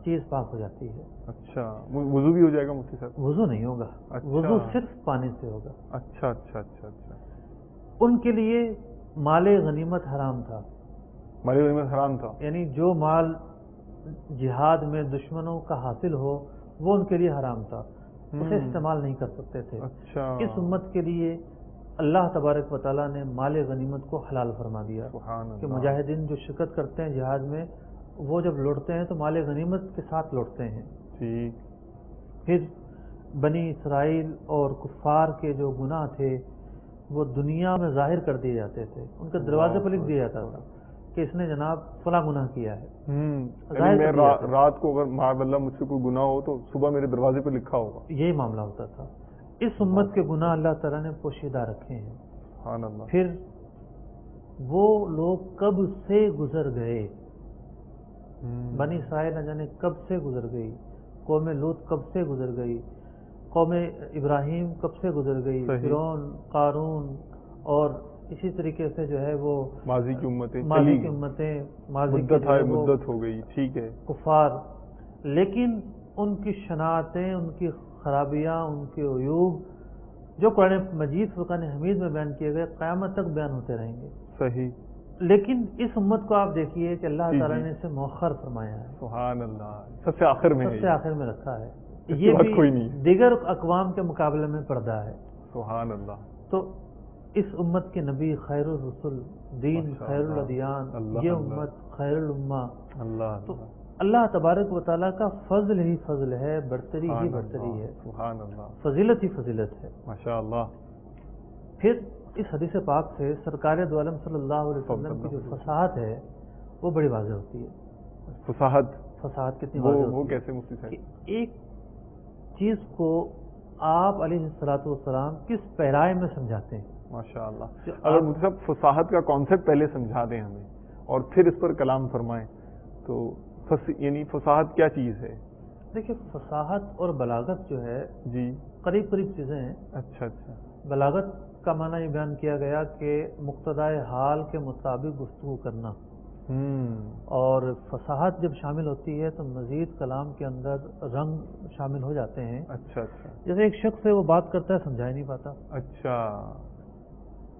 Speaker 3: چیز پاک ہو جاتی ہے.
Speaker 2: اچھا. وضو بھی ہو جائے گا مفتی صاحب؟
Speaker 3: وضو نہیں ہوگا. وضو صرف پانی سے ہوگا.
Speaker 2: اچھا اچھا اچھا اچھا.
Speaker 3: ان کے لیے مال غنیمت حرام تھا.
Speaker 2: مال غنیمت حرام تھا،
Speaker 3: یعنی جو مال جہاد میں دشمنوں کا حاصل ہو وہ ان کے لیے حرام تھا، اسے استعمال نہیں کر سکتے تھے.
Speaker 2: اچھا.
Speaker 3: اس امت کے لیے اللہ تبارک و تعالیٰ نے مال غنیمت کو حلال فرما دیا کہ مجاہدین جو شرکت کرتے ہیں جہاد میں، وہ جب لوٹتے ہیں تو مال غنیمت کے ساتھ لوٹتے ہیں.
Speaker 2: ٹھیک.
Speaker 3: پھر بنی اسرائیل اور کفار کے جو گناہ تھے وہ دنیا میں ظاہر کر دیے جاتے تھے، ان کے دروازے پر لکھ دیا جاتا تھا کہ اس نے جناب فلاں گناہ کیا ہے.
Speaker 2: میں رات کو اگر معاذ اللہ مجھ سے کوئی گناہ ہو تو صبح میرے دروازے پہ لکھا ہوگا.
Speaker 3: یہی معاملہ ہوتا تھا. اس امت کے گناہ اللہ تعالیٰ نے پوشیدہ رکھے ہیں.
Speaker 2: سبحان اللہ.
Speaker 3: پھر وہ لوگ کب سے گزر گئے، بنی اسرائیل نہ جانے کب سے گزر گئی، قوم لوط کب سے گزر گئی، قوم ابراہیم کب سے گزر گئی، فرعون، قارون، اور اسی طریقے سے جو ہے وہ
Speaker 2: ماضی کی امتیں،
Speaker 3: ماضی کی امتیں، ماضی کی
Speaker 2: مدت ہو گئی. ٹھیک ہے.
Speaker 3: کفار، لیکن ان کی شناعتیں، ان کی خرابیاں، ان کے عیوب جو قرآن مجید فرقان حمید میں بیان کیے گئے قیامت تک بیان ہوتے رہیں گے.
Speaker 2: صحیح.
Speaker 3: لیکن اس امت کو آپ دیکھیے کہ اللہ تعالیٰ نے اسے مؤخر فرمایا ہے،
Speaker 2: سبحان اللہ، سب سے آخر میں،
Speaker 3: سب سے آخر میں رکھا ہے.
Speaker 2: اس کے
Speaker 3: یہ
Speaker 2: بعد
Speaker 3: بھی
Speaker 2: کوئی نہیں.
Speaker 3: دیگر اقوام کے مقابلے میں پردہ ہے.
Speaker 2: سبحان اللہ.
Speaker 3: تو اس امت کے نبی خیر الرسل، دین خیر الادیان، یہ امت خیر الامہ.
Speaker 2: اللہ.
Speaker 3: تو اللہ تبارک و تعالیٰ کا فضل ہی فضل ہے، برتری ہی برتری ہے،
Speaker 2: سبحان اللہ،
Speaker 3: فضیلت ہی فضیلت ہے.
Speaker 2: ماشاء اللہ.
Speaker 3: پھر اس حدیث پاک سے سرکار دو عالم صلی اللہ علیہ وسلم کی جو فصاحت ہے وہ بڑی واضح ہوتی ہے. فصاحت کتنی واضح ہوتی ہے،
Speaker 2: وہ کیسے مفتی صاحب؟
Speaker 3: کہ ایک چیز کو آپ علیہ الصلوۃ والسلام کس پیرائے میں سمجھاتے ہیں.
Speaker 2: ماشاء اللہ. اگر مفتی صاحب فصاحت کا کانسیپٹ پہلے سمجھا دیں ہمیں اور پھر اس پر کلام فرمائیں تو یعنی فصاحت کیا چیز ہے؟
Speaker 3: دیکھیے، فصاحت اور بلاغت جو ہے
Speaker 2: جی
Speaker 3: قریب قریب چیزیں ہیں.
Speaker 2: اچھا اچھا.
Speaker 3: بلاغت کا معنی یہ بیان کیا گیا کہ مقتضائے حال کے مطابق گفتگو کرنا، اور فصاحت جب شامل ہوتی ہے تو مزید کلام کے اندر رنگ شامل ہو جاتے ہیں.
Speaker 2: اچھا اچھا.
Speaker 3: جیسے ایک شخص سے وہ بات کرتا ہے سمجھا ہی نہیں پاتا.
Speaker 2: اچھا.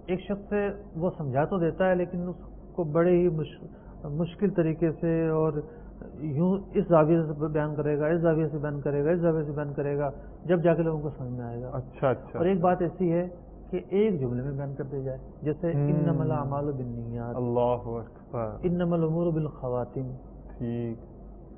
Speaker 3: ایک شخص سے وہ سمجھا تو دیتا ہے لیکن اس کو بڑے ہی مشکل طریقے سے اور یوں اس زاویے سے بیان کرے گا، اس زاویے سے بیان کرے گا، اس زاویے سے بیان کرے گا، جب جا کے لوگوں کو سمجھ میں آئے گا.
Speaker 2: اچھا اچھا.
Speaker 3: اور ایک بات ایسی ہے کہ ایک جملے میں بیان کر دی جائے، جیسے انما الاعمال بالنیات،
Speaker 2: اللہ اکبر،
Speaker 3: انما الامور بالخواتم.
Speaker 2: ٹھیک.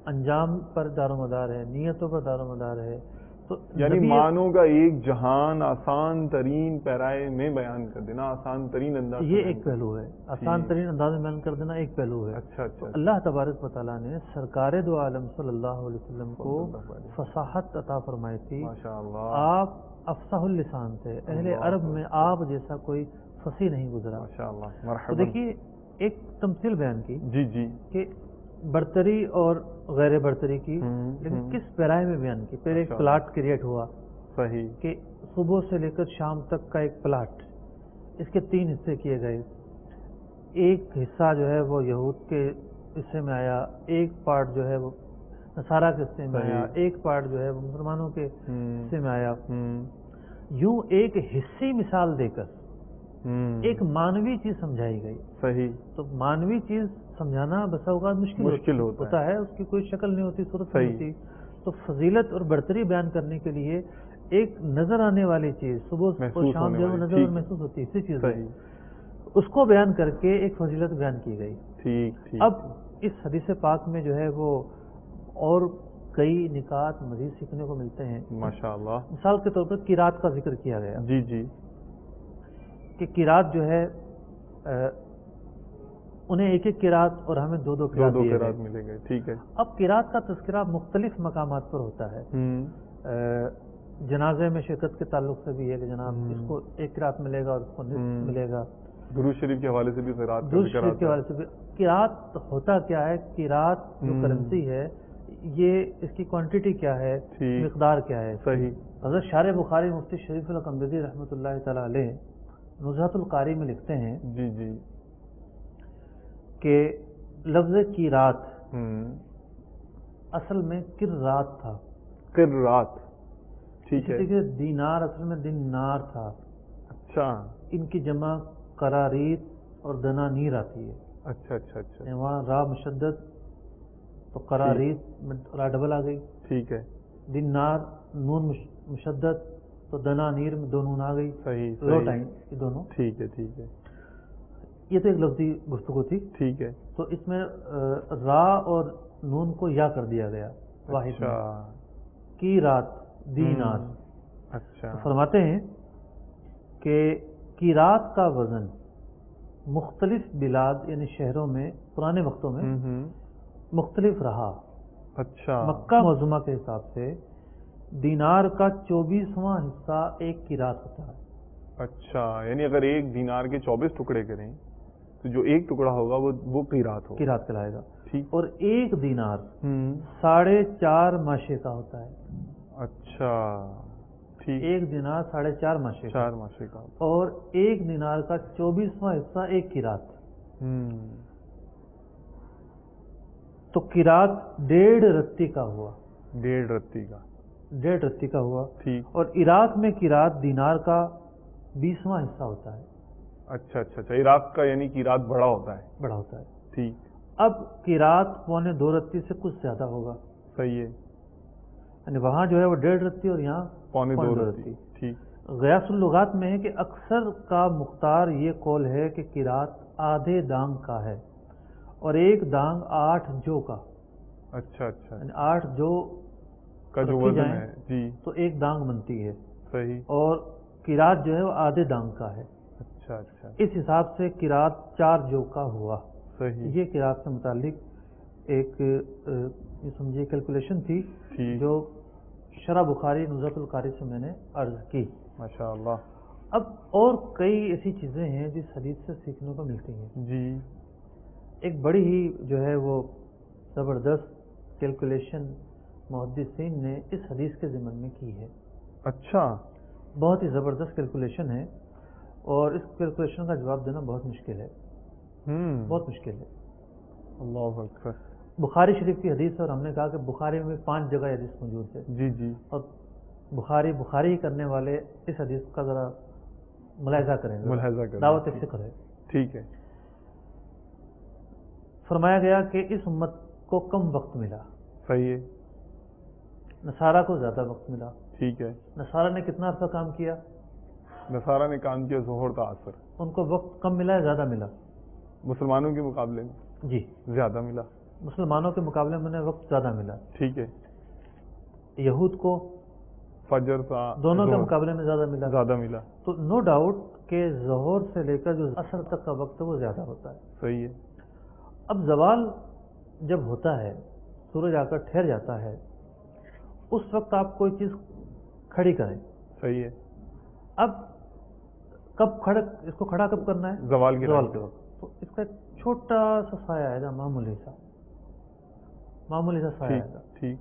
Speaker 3: انجام پر دار و مدار ہے، نیتوں پر دار و مدار ہے. تو
Speaker 2: یعنی معنوں کا ایک جہان آسان ترین پیرائے میں بیان کر دینا، آسان ترین انداز،
Speaker 3: یہ ایک پہلو ہے. آسان ترین انداز میں بیان کر دینا ایک پہلو ہے.
Speaker 2: اچھا اچھا.
Speaker 3: اللہ تبارک و تعالیٰ نے سرکار دو عالم صلی اللہ علیہ وسلم کو فصاحت عطا فرمائی تھی.
Speaker 2: ماشاء اللہ.
Speaker 3: آپ افصح اللسان تھے، اہل عرب میں آپ جیسا کوئی فصیح نہیں گزرا.
Speaker 2: ماشاء اللہ.
Speaker 3: تو
Speaker 2: مرحبا.
Speaker 3: دیکھیے ایک تمثیل بیان کی
Speaker 2: جی جی.
Speaker 3: کہ برتری اور غیر برتری کی، لیکن کس پیرائے میں بیان کی. پھر ایک پلاٹ کریٹ ہوا،
Speaker 2: صحیح،
Speaker 3: کہ صبح سے لے کر شام تک کا ایک پلاٹ، اس کے 3 حصے کیے گئے. ایک حصہ جو ہے وہ یہود کے حصے میں آیا، ایک پارٹ جو ہے وہ نصارہ کے حصے میں آیا، ایک پارٹ جو ہے وہ مسلمانوں کے حصے میں آیا. یوں ایک حصی مثال دے کر ایک مانوی چیز سمجھائی گئی.
Speaker 2: صحیح.
Speaker 3: تو مانوی چیز سمجھانا بسا اوقات مشکل ہوتا ہے، اس کی کوئی شکل نہیں ہوتی، صورت نہیں ہوتی. تو فضیلت اور برتری بیان کرنے کے لیے ایک نظر آنے والی چیز صبح اور شام جو نظر اور محسوس ہوتی ہے، اسی چیز ہے، اس کو بیان کر کے ایک فضیلت بیان کی گئی.
Speaker 2: ٹھیک.
Speaker 3: اب اس حدیث پاک میں جو ہے وہ اور کئی نکات مزید سیکھنے کو ملتے ہیں.
Speaker 2: ماشاء اللہ.
Speaker 3: مثال کے طور پر قرات کا ذکر کیا گیا.
Speaker 2: جی جی.
Speaker 3: کہ قرات جو ہے انہیں ایک ایک قرات اور ہمیں دو قرات
Speaker 2: ملیں گے. ٹھیک ہے.
Speaker 3: اب قرات کا تذکرہ مختلف مقامات پر ہوتا ہے. جنازے میں شرکت کے تعلق سے بھی ہے کہ جناب اس کو ایک قرات ملے گا اور اس کو نصف ملے گا.
Speaker 2: درود شریف کے حوالے سے بھی قرات
Speaker 3: درود شریف کے حوالے سے بھی. قرات ہوتا کیا ہے؟ قرات جو کرنسی ہے یہ اس کی کوانٹٹی کیا ہے، مقدار کیا ہے.
Speaker 2: صحیح.
Speaker 3: حضرت شارح بخاری مفتی شریف القمبری رحمۃ اللہ تعالی علیہ نزہۃ القاری میں لکھتے ہیں
Speaker 2: جی جی
Speaker 3: کہ لفظ قرات اصل میں قرات تھا.
Speaker 2: قرات. ٹھیک ہے.
Speaker 3: دیکھیے دینار اصل میں دینار تھا.
Speaker 2: اچھا.
Speaker 3: ان کی جمع قراریت اور دنانیر آتی ہے.
Speaker 2: اچھا اچھا اچھا.
Speaker 3: وہاں را مشدد تو قراریت میں را ڈبل آ گئی.
Speaker 2: ٹھیک ہے.
Speaker 3: دینار نون مشدد تو دنانیر میں 2 نون آ گئی.
Speaker 2: صحیح.
Speaker 3: لو ٹائم یہ دونوں.
Speaker 2: ٹھیک ہے. ٹھیک ہے.
Speaker 3: یہ تو ایک لفظی گفتگو تھی.
Speaker 2: ٹھیک ہے.
Speaker 3: تو اس میں را اور نون کو یا کر دیا گیا واحد میں. کی رات دینار.
Speaker 2: اچھا.
Speaker 3: فرماتے ہیں کہ قرات کا وزن مختلف بلاد یعنی شہروں میں پرانے وقتوں میں مختلف رہا.
Speaker 2: اچھا.
Speaker 3: مکہ معظمہ کے حساب سے دینار کا 24واں حصہ ایک قرات ہوتا ہے.
Speaker 2: اچھا، یعنی اگر ایک دینار کے 24 ٹکڑے کریں تو جو ایک ٹکڑا ہوگا وہ قیرات ہوگا،
Speaker 3: قیرات کہلائے گا.
Speaker 2: ٹھیک.
Speaker 3: اور ایک دینار 4.5 ماشے کا ہوتا ہے.
Speaker 2: اچھا ٹھیک.
Speaker 3: ایک دینار 4.5 ماشے کا،
Speaker 2: 4 ماشے کا.
Speaker 3: اور ایک دینار کا 24واں حصہ ایک قیرات. تو قیرات 1.5 رتی کا ہوا.
Speaker 2: 1.5 رتی کا.
Speaker 3: 1.5 رتی کا ہوا.
Speaker 2: ٹھیک.
Speaker 3: اور عراق میں قیرات دینار کا 20واں حصہ ہوتا ہے.
Speaker 2: اچھا اچھا اچھا، عراق کا یعنی قیرات بڑا ہوتا ہے.
Speaker 3: بڑا ہوتا ہے.
Speaker 2: ٹھیک.
Speaker 3: اب قیرات 1.25 رتی سے کچھ زیادہ ہوگا.
Speaker 2: صحیح ہے.
Speaker 3: یعنی وہاں جو ہے وہ 1.5 رتی اور یہاں
Speaker 2: 1.25 رتی. ٹھیک.
Speaker 3: غیاث اللغات میں ہے کہ اکثر کا مختار یہ قول ہے کہ قیرات آدھے دانگ کا ہے اور ایک دانگ 8 جو کا.
Speaker 2: اچھا اچھا،
Speaker 3: یعنی 8 جو
Speaker 2: کا جو
Speaker 3: رکھی
Speaker 2: وزن
Speaker 3: جائیں
Speaker 2: ہے جی.
Speaker 3: تو ایک دانگ بنتی ہے.
Speaker 2: صحیح.
Speaker 3: اور قیرات جو ہے وہ آدھے دانگ کا ہے.
Speaker 2: اچھا اچھا،
Speaker 3: اس حساب سے قیرات 4 جو کا ہوا.
Speaker 2: صحیح.
Speaker 3: یہ قیرات سے متعلق ایک یہ سمجھیے کیلکولیشن تھی
Speaker 2: ٹھیک.
Speaker 3: جو شرح بخاری نزہۃ القاری سے میں نے عرض کی.
Speaker 2: ماشاء اللہ.
Speaker 3: اب اور کئی ایسی چیزیں ہیں جس حدیث سے سیکھنے کو ملتی ہیں.
Speaker 2: جی.
Speaker 3: ایک بڑی ہی جو ہے وہ زبردست کیلکولیشن محدثین نے اس حدیث کے ضمن میں کی ہے.
Speaker 2: اچھا.
Speaker 3: بہت ہی زبردست کیلکولیشن ہے اور اس کیلکولیشن کا جواب دینا بہت مشکل ہے. بہت مشکل ہے.
Speaker 2: اللہ اکبر.
Speaker 3: بخاری شریف کی حدیث ہے اور ہم نے کہا کہ بخاری میں 5 جگہ حدیث موجود ہے.
Speaker 2: جی جی. اور
Speaker 3: بخاری کرنے والے اس حدیث کا ذرا ملاحظہ کریں. دعوت فکر ہے.
Speaker 2: ٹھیک ہے.
Speaker 3: فرمایا گیا کہ اس امت کو کم وقت ملا.
Speaker 2: صحیح ہے.
Speaker 3: نصارہ کو زیادہ وقت ملا.
Speaker 2: ٹھیک ہے.
Speaker 3: نصارہ نے کتنا عرصہ کام کیا؟
Speaker 2: نصارہ نے کام کیا ظہر کا عصر.
Speaker 3: ان کو وقت کم ملا یا زیادہ ملا؟
Speaker 2: مسلمانوں کے مقابلے میں
Speaker 3: جی
Speaker 2: زیادہ ملا.
Speaker 3: مسلمانوں کے مقابلے میں انہیں وقت زیادہ ملا.
Speaker 2: ٹھیک ہے.
Speaker 3: یہود کو
Speaker 2: فجر کا
Speaker 3: دونوں کے مقابلے میں زیادہ ملا. تو نو ڈاؤٹ کہ ظہر سے لے کر جو عصر تک کا وقت ہے وہ زیادہ ہوتا ہے.
Speaker 2: صحیح ہے.
Speaker 3: اب زوال جب ہوتا ہے، سورج آ کر ٹھہر جاتا ہے، اس وقت آپ کوئی چیز کھڑی کریں.
Speaker 2: صحیح ہے.
Speaker 3: اب اس کو کھڑا کب کرنا ہے؟
Speaker 2: زوال کے
Speaker 3: وقت. تو اس کا ایک چھوٹا سا سایہ آئے گا، معمولی سا سایہ آئے گا.
Speaker 2: ٹھیک.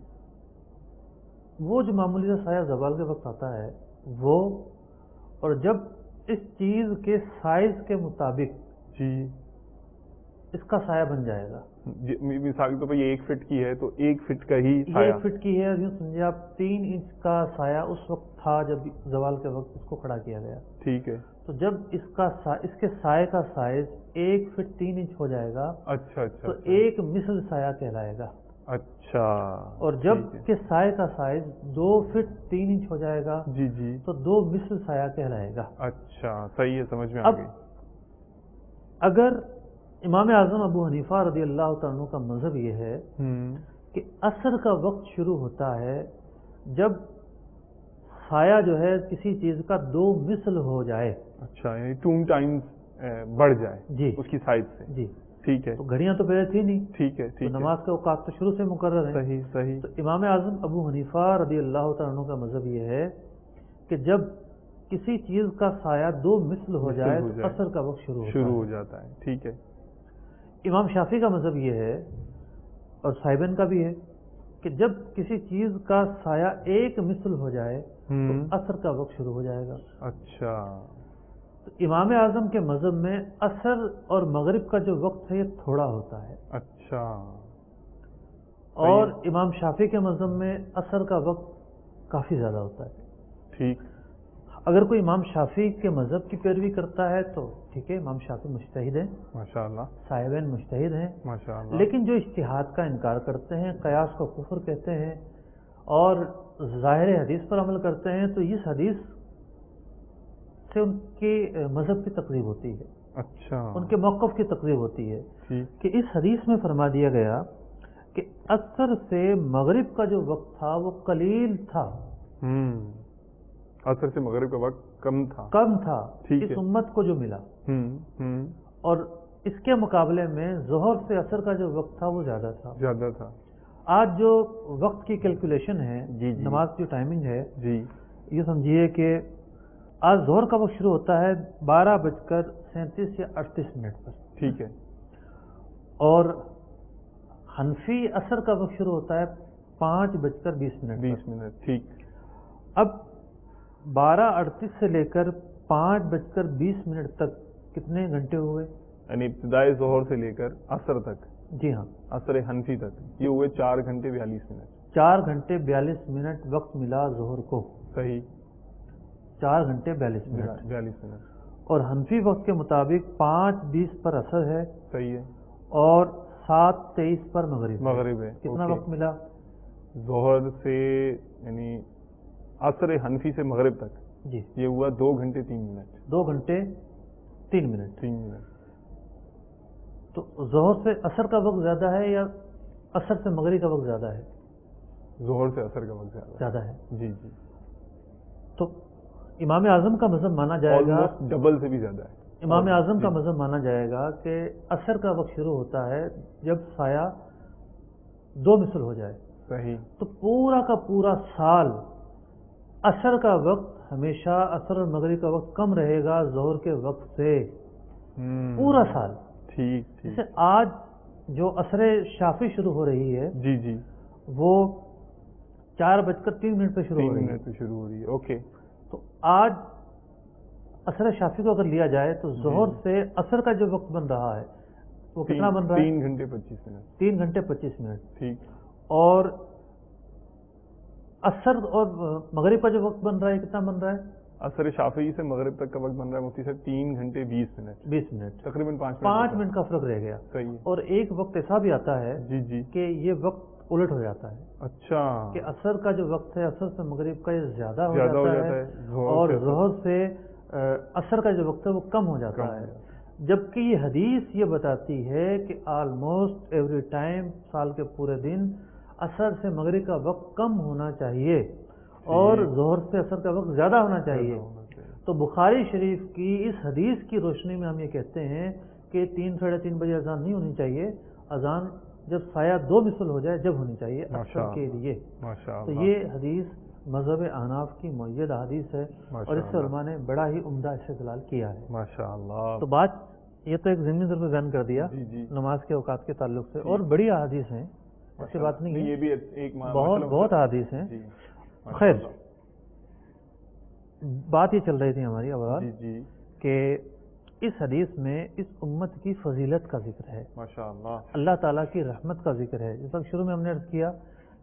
Speaker 3: وہ جو معمولی سا سایہ زوال کے وقت آتا ہے وہ، اور جب اس چیز کے سائز کے مطابق
Speaker 2: جی
Speaker 3: اس کا سایہ بن جائے گا.
Speaker 2: مثال کے طور پر یہ 1 فٹ کی ہے تو 1 فٹ کا ہی
Speaker 3: یہ 1 فٹ کی ہے اور یوں سمجھے آپ 3 انچ کا سایہ اس وقت تھا جب زوال کے وقت اس کو کھڑا کیا گیا.
Speaker 2: ٹھیک ہے.
Speaker 3: تو جب اس کے سائے کا سائز 1 فٹ 3 انچ ہو جائے گا.
Speaker 2: اچھا اچھا.
Speaker 3: تو ایک مثل سایہ کہلائے گا.
Speaker 2: اچھا.
Speaker 3: اور جب کے سائے کا سائز 2 فٹ 3 انچ ہو جائے گا
Speaker 2: جی جی
Speaker 3: تو 2 مثل سایہ کہلائے گا.
Speaker 2: اچھا صحیح ہے، سمجھ میں آ گئی.
Speaker 3: اگر امام اعظم ابو حنیفہ رضی اللہ تعالیٰ عنہ کا مذہب یہ ہے کہ عصر کا وقت شروع ہوتا ہے جب سایہ جو ہے کسی چیز کا 2 مثل ہو جائے.
Speaker 2: اچھا، یعنی 2 ٹائمز بڑھ جائے
Speaker 3: جی
Speaker 2: اس کی سائز سے.
Speaker 3: جی
Speaker 2: ٹھیک ہے.
Speaker 3: تو گھڑیاں تو پہلے تھی نہیں.
Speaker 2: ٹھیک ہے. ٹھیک ہے.
Speaker 3: نماز کے اوقات تو شروع سے مقرر ہیں.
Speaker 2: صحیح صحیح.
Speaker 3: تو امام اعظم ابو حنیفہ رضی اللہ تعالیٰ عنہ کا مذہب یہ ہے کہ جب کسی چیز کا سایہ 2 مثل ہو جائے تو عصر کا وقت شروع
Speaker 2: ہو جاتا ہے. ٹھیک ہے.
Speaker 3: امام شافعی کا مذہب یہ ہے اور صاحبین کا بھی ہے کہ جب کسی چیز کا سایہ 1 مثل ہو جائے تو عصر کا وقت شروع ہو جائے گا.
Speaker 2: اچھا.
Speaker 3: تو امام اعظم کے مذہب میں عصر اور مغرب کا جو وقت ہے یہ تھوڑا ہوتا ہے.
Speaker 2: اچھا.
Speaker 3: اور امام شافعی کے مذہب میں عصر کا وقت کافی زیادہ ہوتا ہے.
Speaker 2: ٹھیک.
Speaker 3: اگر کوئی امام شافعی کے مذہب کی پیروی کرتا ہے تو ٹھیک ہے، امام شافعی مجتہد ہیں
Speaker 2: ماشاء اللہ،
Speaker 3: صاحبین مجتہد ہیں
Speaker 2: ماشاء اللہ.
Speaker 3: لیکن جو اجتہاد کا انکار کرتے ہیں، قیاس کو کفر کہتے ہیں اور ظاہر حدیث پر عمل کرتے ہیں، تو اس حدیث سے ان کے مذہب کی تقریب ہوتی ہے.
Speaker 2: اچھا. ان
Speaker 3: کے موقف کی تقریب ہوتی ہے
Speaker 2: ٹھیک.
Speaker 3: کہ اس حدیث میں فرما دیا گیا کہ عصر سے مغرب کا جو وقت تھا وہ قلیل تھا.
Speaker 2: عصر سے مغرب کا وقت کم تھا
Speaker 3: اس امت کو جو ملا. اور اس کے مقابلے میں ظہر سے عصر کا جو وقت تھا وہ زیادہ تھا. آج جو وقت کی کیلکولیشن ہے، نماز کی ٹائمنگ ہے، یہ سمجھیے کہ آج ظہر کا وقت شروع ہوتا ہے 12:37 یا 38 پر.
Speaker 2: ٹھیک ہے.
Speaker 3: اور حنفی عصر کا وقت شروع ہوتا ہے 5:20
Speaker 2: 20 ٹھیک.
Speaker 3: اب 12:38 سے لے کر 5:20 تک کتنے گھنٹے ہوئے؟
Speaker 2: یعنی ابتدائی ظہر سے لے کر عصر تک.
Speaker 3: جی ہاں،
Speaker 2: عصر حنفی تک یہ ہوئے 4 گھنٹے 42 منٹ.
Speaker 3: 4 گھنٹے 42 منٹ وقت ملا ظہر کو.
Speaker 2: صحیح.
Speaker 3: 4 گھنٹے 42 منٹ.
Speaker 2: 42 منٹ.
Speaker 3: اور حنفی وقت کے مطابق 5:20 پر عصر ہے.
Speaker 2: صحیح ہے.
Speaker 3: اور 7:23 پر مغرب
Speaker 2: ہے.
Speaker 3: کتنا وقت ملا؟
Speaker 2: ظہر سے یعنی عصر حنفی سے مغرب تک
Speaker 3: جی
Speaker 2: یہ ہوا 2 گھنٹے 3 منٹ.
Speaker 3: 2 گھنٹے 3 منٹ.
Speaker 2: 3 منٹ.
Speaker 3: تو ظہر سے عصر کا وقت زیادہ ہے یا عصر سے مغرب کا وقت زیادہ ہے؟
Speaker 2: ظہر سے عصر کا وقت
Speaker 3: زیادہ ہے.
Speaker 2: جی جی.
Speaker 3: تو امام اعظم کا مذہب مانا جائے گا
Speaker 2: ڈبل سے بھی زیادہ ہے.
Speaker 3: امام اعظم کا مذہب مانا جائے گا کہ عصر کا وقت شروع ہوتا ہے جب سایہ 2 مثل ہو جائے.
Speaker 2: صحیح.
Speaker 3: تو پورا کا پورا سال عصر کا وقت ہمیشہ عصر اور مغرب کا وقت کم رہے گا ظہر کے وقت سے. پورا سال.
Speaker 2: ٹھیک.
Speaker 3: جیسے آج جو عصر شافی شروع ہو رہی ہے
Speaker 2: جی جی
Speaker 3: وہ 4:03 پہ شروع ہو رہی ہے.
Speaker 2: اوکے.
Speaker 3: تو آج عصر شافی کو اگر لیا جائے تو ظہر سے عصر کا جو وقت بن رہا ہے وہ کتنا بن رہا ہے؟
Speaker 2: 3 گھنٹے 25 منٹ.
Speaker 3: 3 گھنٹے 25 منٹ.
Speaker 2: ٹھیک.
Speaker 3: اور عصر اور مغرب کا جو وقت بن رہا ہے کتنا بن رہا ہے؟
Speaker 2: عصر شافعی سے مغرب تک کا وقت بن رہا ہے مفتی صاحب 3 گھنٹے 20 منٹ.
Speaker 3: 20 منٹ.
Speaker 2: تقریباً
Speaker 3: 5 منٹ کا فرق رہ گیا.
Speaker 2: صحیح.
Speaker 3: اور ایک وقت ایسا بھی آتا ہے
Speaker 2: جی جی
Speaker 3: کہ یہ وقت الٹ ہو جاتا ہے.
Speaker 2: اچھا.
Speaker 3: کہ عصر کا جو وقت ہے عصر سے مغرب کا یہ زیادہ ہو جاتا ہے اور
Speaker 2: ظہر
Speaker 3: ظہر سے عصر کا جو وقت ہے وہ کم ہو جاتا ہے. جبکہ یہ حدیث یہ بتاتی ہے کہ آلموسٹ ایوری ٹائم سال کے پورے دن عصر سے مغرب کا وقت کم ہونا چاہیے اور ظہر سے عصر کا وقت زیادہ ہونا چاہیے. تو بخاری شریف کی اس حدیث کی روشنی میں ہم یہ کہتے ہیں کہ 3 ساڑھے 3 بجے اذان نہیں ہونی چاہیے. اذان جب سایہ 2 مثل ہو جائے جب ہونی چاہیے عصر کے لیے. تو یہ حدیث مذہب احناف کی مؤید حدیث ہے اور اس سے علماء نے بڑا ہی عمدہ استدلال کیا ہے.
Speaker 2: ماشاءاللہ.
Speaker 3: تو بات یہ تو ایک ضمنی طور پہ بیان کر دیا نماز کے اوقات کے تعلق سے. اور بڑی احادیث ہیں ایسی بات نہیں ہے,
Speaker 2: یہ بھی ایک
Speaker 3: بہت احادیث ہیں. خیر بات یہ چل رہی تھی ہماری آواز کہ اس حدیث میں اس امت کی فضیلت کا ذکر ہے,
Speaker 2: ماشاءاللہ
Speaker 3: اللہ تعالیٰ کی رحمت کا ذکر ہے. جس وقت شروع میں ہم نے عرض کیا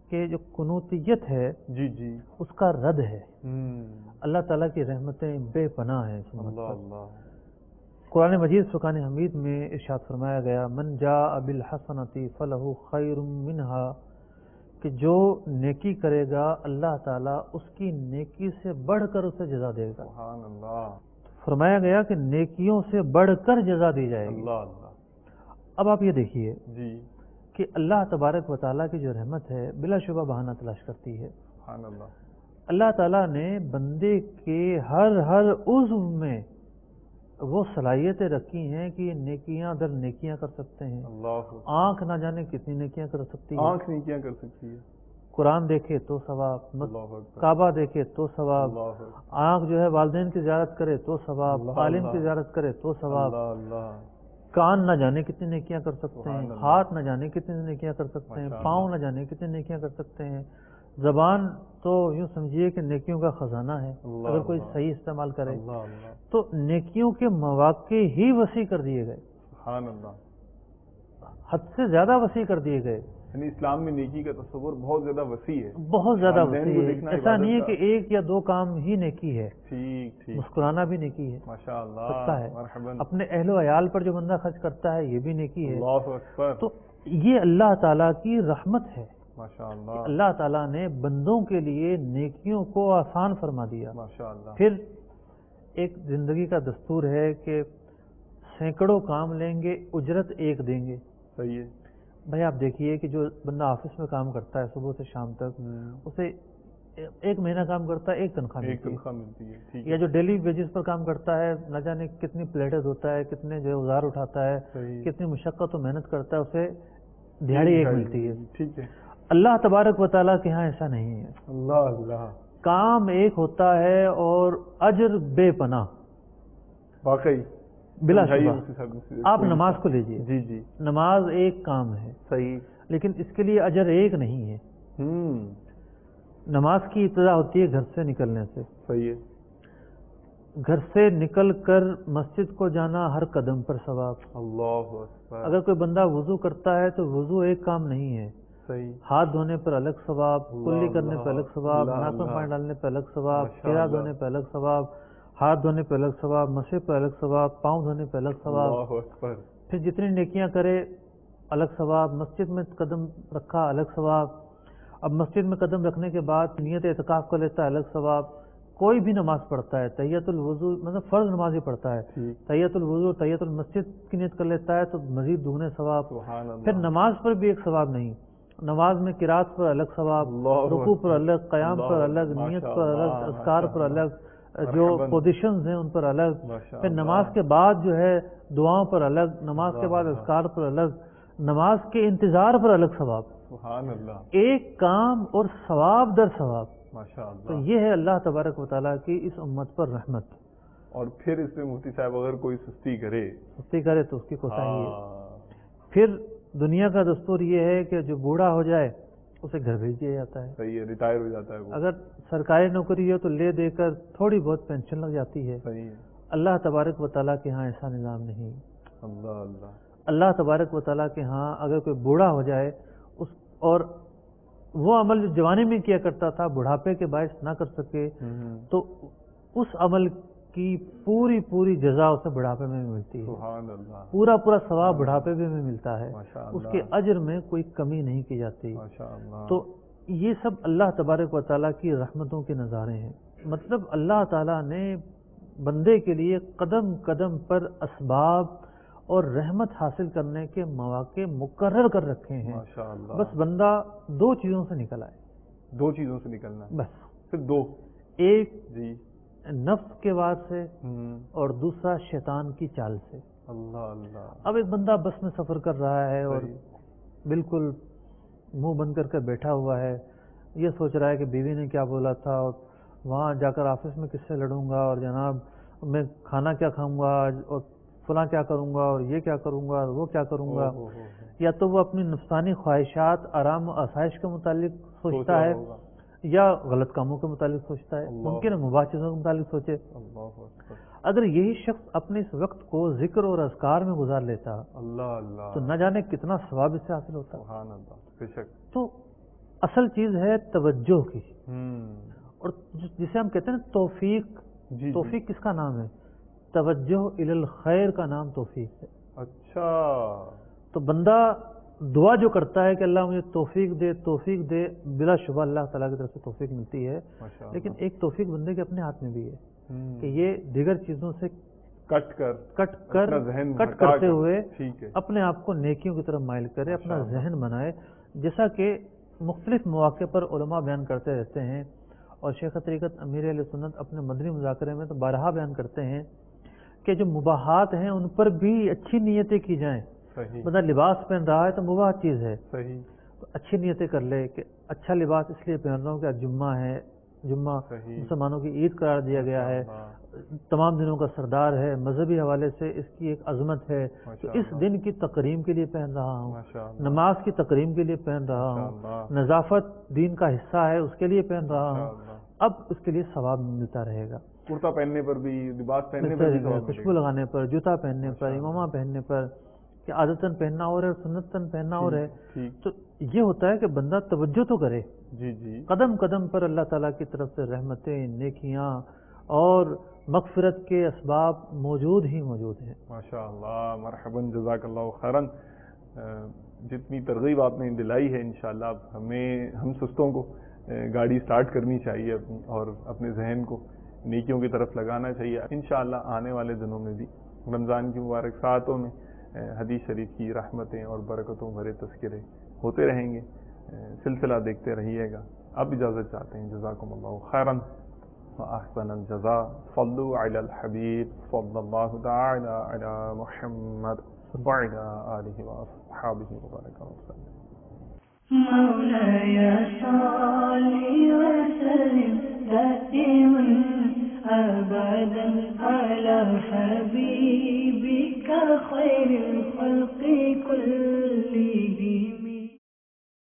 Speaker 3: کہ جو قنوتیت ہے
Speaker 2: جی جی
Speaker 3: اس کا رد ہے. اللہ تعالیٰ کی رحمتیں بے پناہ ہیں. قرآن مجید فرقان حمید میں ارشاد فرمایا گیا من جاء بالحسنۃ فلہ خیر منہا, کہ جو نیکی کرے گا اللہ تعالیٰ اس کی نیکی سے بڑھ کر اسے جزا دے گا.
Speaker 2: سبحان اللہ.
Speaker 3: فرمایا گیا کہ نیکیوں سے بڑھ کر جزا دی جائے گی.
Speaker 2: اللہ اللہ.
Speaker 3: اب آپ یہ دیکھیے
Speaker 2: جی
Speaker 3: کہ اللہ تبارک و تعالیٰ کی جو رحمت ہے بلا شبہ بہانہ تلاش کرتی ہے.
Speaker 2: سبحان اللہ.
Speaker 3: اللہ تعالیٰ نے بندے کے ہر عضو میں وہ صلاحیتیں رکھی ہیں کہ یہ نیکیاں در نیکیاں کر سکتے ہیں.
Speaker 2: اللہ.
Speaker 3: آنکھ نہ جانے کتنی نیکیاں کر سکتی ہے.
Speaker 2: آنکھ نیکیاں کر سکتی ہے.
Speaker 3: قرآن دیکھے تو ثواب, کعبہ دیکھے تو ثواب, آنکھ جو ہے والدین کی زیارت کرے تو ثواب, عالم کی زیارت کرے تو ثواب, کان نہ جانے کتنی نیکیاں کر سکتے ہیں, ہاتھ نہ جانے کتنی نیکیاں کر سکتے ہیں, پاؤں نہ جانے کتنی نیکیاں کر سکتے ہیں, زبان تو یوں سمجھیے کہ نیکیوں کا خزانہ ہے اگر کوئی صحیح استعمال کرے. تو نیکیوں کے مواقع ہی وسیع کر دیے گئے,
Speaker 2: سبحان اللہ,
Speaker 3: حد سے زیادہ وسیع کر دیے گئے.
Speaker 2: یعنی اسلام میں نیکی کا تصور بہت زیادہ وسیع ہے,
Speaker 3: بہت زیادہ وسیع ہے. ایسا نہیں ہے کہ 1 یا 2 کام ہی نیکی ہے.
Speaker 2: ٹھیک.
Speaker 3: مسکرانا بھی نیکی ہے,
Speaker 2: ماشاءاللہ
Speaker 3: ہے. اپنے اہل و عیال پر جو بندہ خرچ کرتا ہے یہ بھی نیکی ہے.
Speaker 2: اللہ اکبر. تو
Speaker 3: یہ اللہ تعالیٰ کی رحمت ہے.
Speaker 2: ماشاءاللہ.
Speaker 3: اللہ تعالیٰ نے بندوں کے لیے نیکیوں کو آسان فرما دیا.
Speaker 2: ماشاءاللہ.
Speaker 3: پھر ایک زندگی کا دستور ہے کہ سینکڑوں کام لیں گے اجرت 1 دیں گے.
Speaker 2: صحیح ہے
Speaker 3: بھائی. آپ دیکھیے کہ جو بندہ آفس میں کام کرتا ہے صبح سے شام تک اسے 1 مہینہ کام کرتا ہے 1 تنخواہ
Speaker 2: ملتی ہے.
Speaker 3: یا جو ڈیلی ویجز پر کام کرتا ہے نہ جانے کتنی پلیٹیں دھوتا ہے, کتنے جو اوزار اٹھاتا ہے, کتنی مشقت و محنت کرتا ہے, اسے دہاڑی 1 ملتی ہے.
Speaker 2: ٹھیک ہے.
Speaker 3: اللہ تبارک و تعالیٰ کے ہاں ایسا نہیں ہے.
Speaker 2: اللہ اللہ.
Speaker 3: کام ایک ہوتا ہے اور اجر بے پناہ.
Speaker 2: واقعی
Speaker 3: بلا شبہ. آپ نماز کو لیجئے.
Speaker 2: جی جی.
Speaker 3: نماز ایک کام ہے
Speaker 2: صحیح،
Speaker 3: لیکن اس کے لیے اجر ایک نہیں ہے. نماز کی ابتدا ہوتی ہے گھر سے نکلنے سے.
Speaker 2: صحیح ہے.
Speaker 3: گھر سے نکل کر مسجد کو جانا ہر قدم پر ثواب.
Speaker 2: اللہ اکبر.
Speaker 3: اگر کوئی بندہ وضو کرتا ہے تو وضو ایک کام نہیں ہے.
Speaker 2: صحیح.
Speaker 3: ہاتھ دھونے پر الگ ثواب، کلی کرنے
Speaker 2: اللہ،
Speaker 3: پہ الگ ثواب،
Speaker 2: اللہ،
Speaker 3: ناک میں
Speaker 2: اللہ،
Speaker 3: پانی ڈالنے پہ الگ ثواب،
Speaker 2: ماشاء
Speaker 3: چہرہ
Speaker 2: اللہ،
Speaker 3: دھونے پہ الگ ثواب، ہاتھ دھونے پہ الگ ثواب، مسح پہ الگ ثواب، پاؤں دھونے پہ الگ ثواب.
Speaker 2: اللہ اکبر.
Speaker 3: پھر جتنی نیکیاں کرے الگ ثواب. مسجد میں قدم رکھا الگ ثواب. اب مسجد میں قدم رکھنے کے بعد نیت اعتکاف کر لیتا ہے الگ ثواب. کوئی بھی نماز پڑھتا ہے تحیۃ الوضو مطلب فرض نماز ہی پڑھتا ہے، تحیۃ الوضو تحیۃ المسجد کی نیت کر لیتا ہے تو مزید دگنے ثواب.
Speaker 2: سبحان اللہ.
Speaker 3: پھر نماز پر بھی ایک ثواب نہیں. نماز میں قرات پر الگ ثواب، رکوع پر الگ، قیام پر الگ، نیت پر الگ، اذکار پر الگ، جو پوزیشنز ہیں ان پر الگ. پھر نماز کے بعد جو ہے دعاؤں پر الگ، نماز کے بعد اذکار پر الگ، نماز کے انتظار پر الگ ثواب.
Speaker 2: سبحان اللہ.
Speaker 3: ایک کام اور ثواب در ثواب.
Speaker 2: ماشاء اللہ.
Speaker 3: تو یہ ہے اللہ تبارک و تعالیٰ کی اس امت پر رحمت.
Speaker 2: اور پھر اس میں مفتی صاحب اگر کوئی سستی کرے
Speaker 3: تو اس کی کوتاہی ہے. پھر دنیا کا دستور یہ ہے کہ جو بوڑھا ہو جائے اسے گھر بھیج دیا جاتا ہے.
Speaker 2: صحیح ہے، ریٹائر ہو جاتا ہے وہ.
Speaker 3: اگر سرکاری نوکری ہو تو لے دے کر تھوڑی بہت پینشن لگ جاتی ہے.
Speaker 2: صحیح ہے.
Speaker 3: اللہ تبارک و تعالیٰ کے ہاں ایسا نظام نہیں.
Speaker 2: اللہ اللہ. اللہ
Speaker 3: تبارک و تعالیٰ کے ہاں اگر کوئی بوڑھا ہو جائے اور وہ عمل جو جوانی میں کیا کرتا تھا بڑھاپے کے باعث نہ کر سکے تو اس عمل کی پوری جزا اسے بڑھاپے میں ملتی ہے.
Speaker 2: سبحان اللہ.
Speaker 3: پورا ثواب بڑھاپے میں ملتا ہے. اس کے اجر میں کوئی کمی نہیں کی جاتی. تو یہ سب اللہ تبارک و تعالیٰ کی رحمتوں کے نظارے ہیں. مطلب اللہ تعالیٰ نے بندے کے لیے قدم قدم پر اسباب اور رحمت حاصل کرنے کے مواقع مقرر کر رکھے ہیں. بس بندہ دو چیزوں سے نکل آئے.
Speaker 2: دو چیزوں سے نکلنا ہے
Speaker 3: بس.
Speaker 2: صرف دو.
Speaker 3: ایک
Speaker 2: جی
Speaker 3: نفس کے وار سے اور دوسرا شیطان کی چال سے.
Speaker 2: اللہ اللہ.
Speaker 3: اب ایک بندہ بس میں سفر کر رہا ہے اور بالکل منہ بند کر کے بیٹھا ہوا ہے. یہ سوچ رہا ہے کہ بیوی نے کیا بولا تھا اور وہاں جا کر آفس میں کس سے لڑوں گا اور جناب میں کھانا کیا کھاؤں گا اور فلاں کیا کروں گا اور یہ کیا کروں گا اور وہ کیا کروں گا. یا تو وہ اپنی نفسانی خواہشات آرام و آسائش کے متعلق سوچتا ہے یا غلط کاموں کے متعلق سوچتا ہے. ممکن ہے مباح چیزوں کے متعلق سوچے. اگر یہی شخص اپنے اس وقت کو ذکر اور اذکار میں گزار لیتا
Speaker 2: اللہ اللہ
Speaker 3: تو نہ جانے کتنا ثواب اس سے حاصل ہوتا.
Speaker 2: سبحان اللہ. بے شک. تو
Speaker 3: اصل چیز ہے توجہ کی اور جسے ہم کہتے ہیں توفیق. توفیق کس کا نام ہے؟ توجہ الی الخیر کا نام توفیق ہے. اچھا. تو بندہ دعا جو کرتا ہے کہ اللہ مجھے توفیق دے بلا شبہ اللہ تعالیٰ کی طرف سے توفیق ملتی ہے. لیکن ایک توفیق بندے کے اپنے ہاتھ میں بھی ہے کہ یہ دیگر چیزوں سے کٹ کرتے ہوئے اپنے آپ کو نیکیوں کی طرف مائل کرے، اپنا ذہن بنائے. جیسا کہ مختلف مواقع پر علماء بیان کرتے رہتے ہیں اور شیخ طریقت امیر اہل سنت اپنے مدنی مذاکرے میں تو بارہا بیان کرتے ہیں کہ جو مباحات ہیں ان پر بھی اچھی نیتیں کی جائیں. بندہ لباس پہن رہا ہے تو مباح چیز ہے، تو اچھی نیتیں کر لے کہ اچھا لباس اس لیے پہن رہا ہوں کہ آج جمعہ ہے، جمعہ مسلمانوں کی عید قرار دیا گیا ہے، تمام دنوں کا سردار ہے، مذہبی حوالے سے اس کی ایک عظمت ہے، تو اس دن کی تقریم کے لیے پہن رہا ہوں، نماز کی تقریم کے لیے پہن رہا ہوں، نظافت دین کا حصہ ہے اس کے لیے پہن رہا ہوں. اب اس کے لیے ثواب ملتا رہے گا.
Speaker 2: کرتا پہننے پر بھی، لباس پہننے پر بھی،
Speaker 3: خوشبو لگانے پر، جوتا پہننے پر، امامہ پہننے پر، کہ عادتاً پہننا اور ہے سنتاً پہننا اور ہے. تو یہ ہوتا ہے کہ بندہ توجہ تو کرے. قدم قدم پر اللہ تعالیٰ کی طرف سے رحمتیں، نیکیاں اور مغفرت کے اسباب موجود ہی موجود ہیں.
Speaker 2: ماشاء اللہ. مرحبا، جزاک اللہ خیراً. جتنی ترغیب آپ نے دلائی ہے انشاءاللہ اب ہم سستوں کو گاڑی سٹارٹ کرنی چاہیے اپنی اور اپنے ذہن کو نیکیوں کی طرف لگانا چاہیے. انشاءاللہ آنے والے دنوں میں بھی رمضان کی مبارک ساعتوں میں حدیث شریف کی رحمتیں اور برکتوں بھرے تذکرے ہوتے رہیں گے. سلسلہ دیکھتے رہیے گا. اب اجازت چاہتے ہیں. جزاکم اللہ خیراً واحسن الجزاء. صلوا علی الحبیب صلی اللہ تعالی علی محمد وعلی آلہ واصحابہ وبارک وسلم.
Speaker 1: مولاي صل وسلم خير الخلق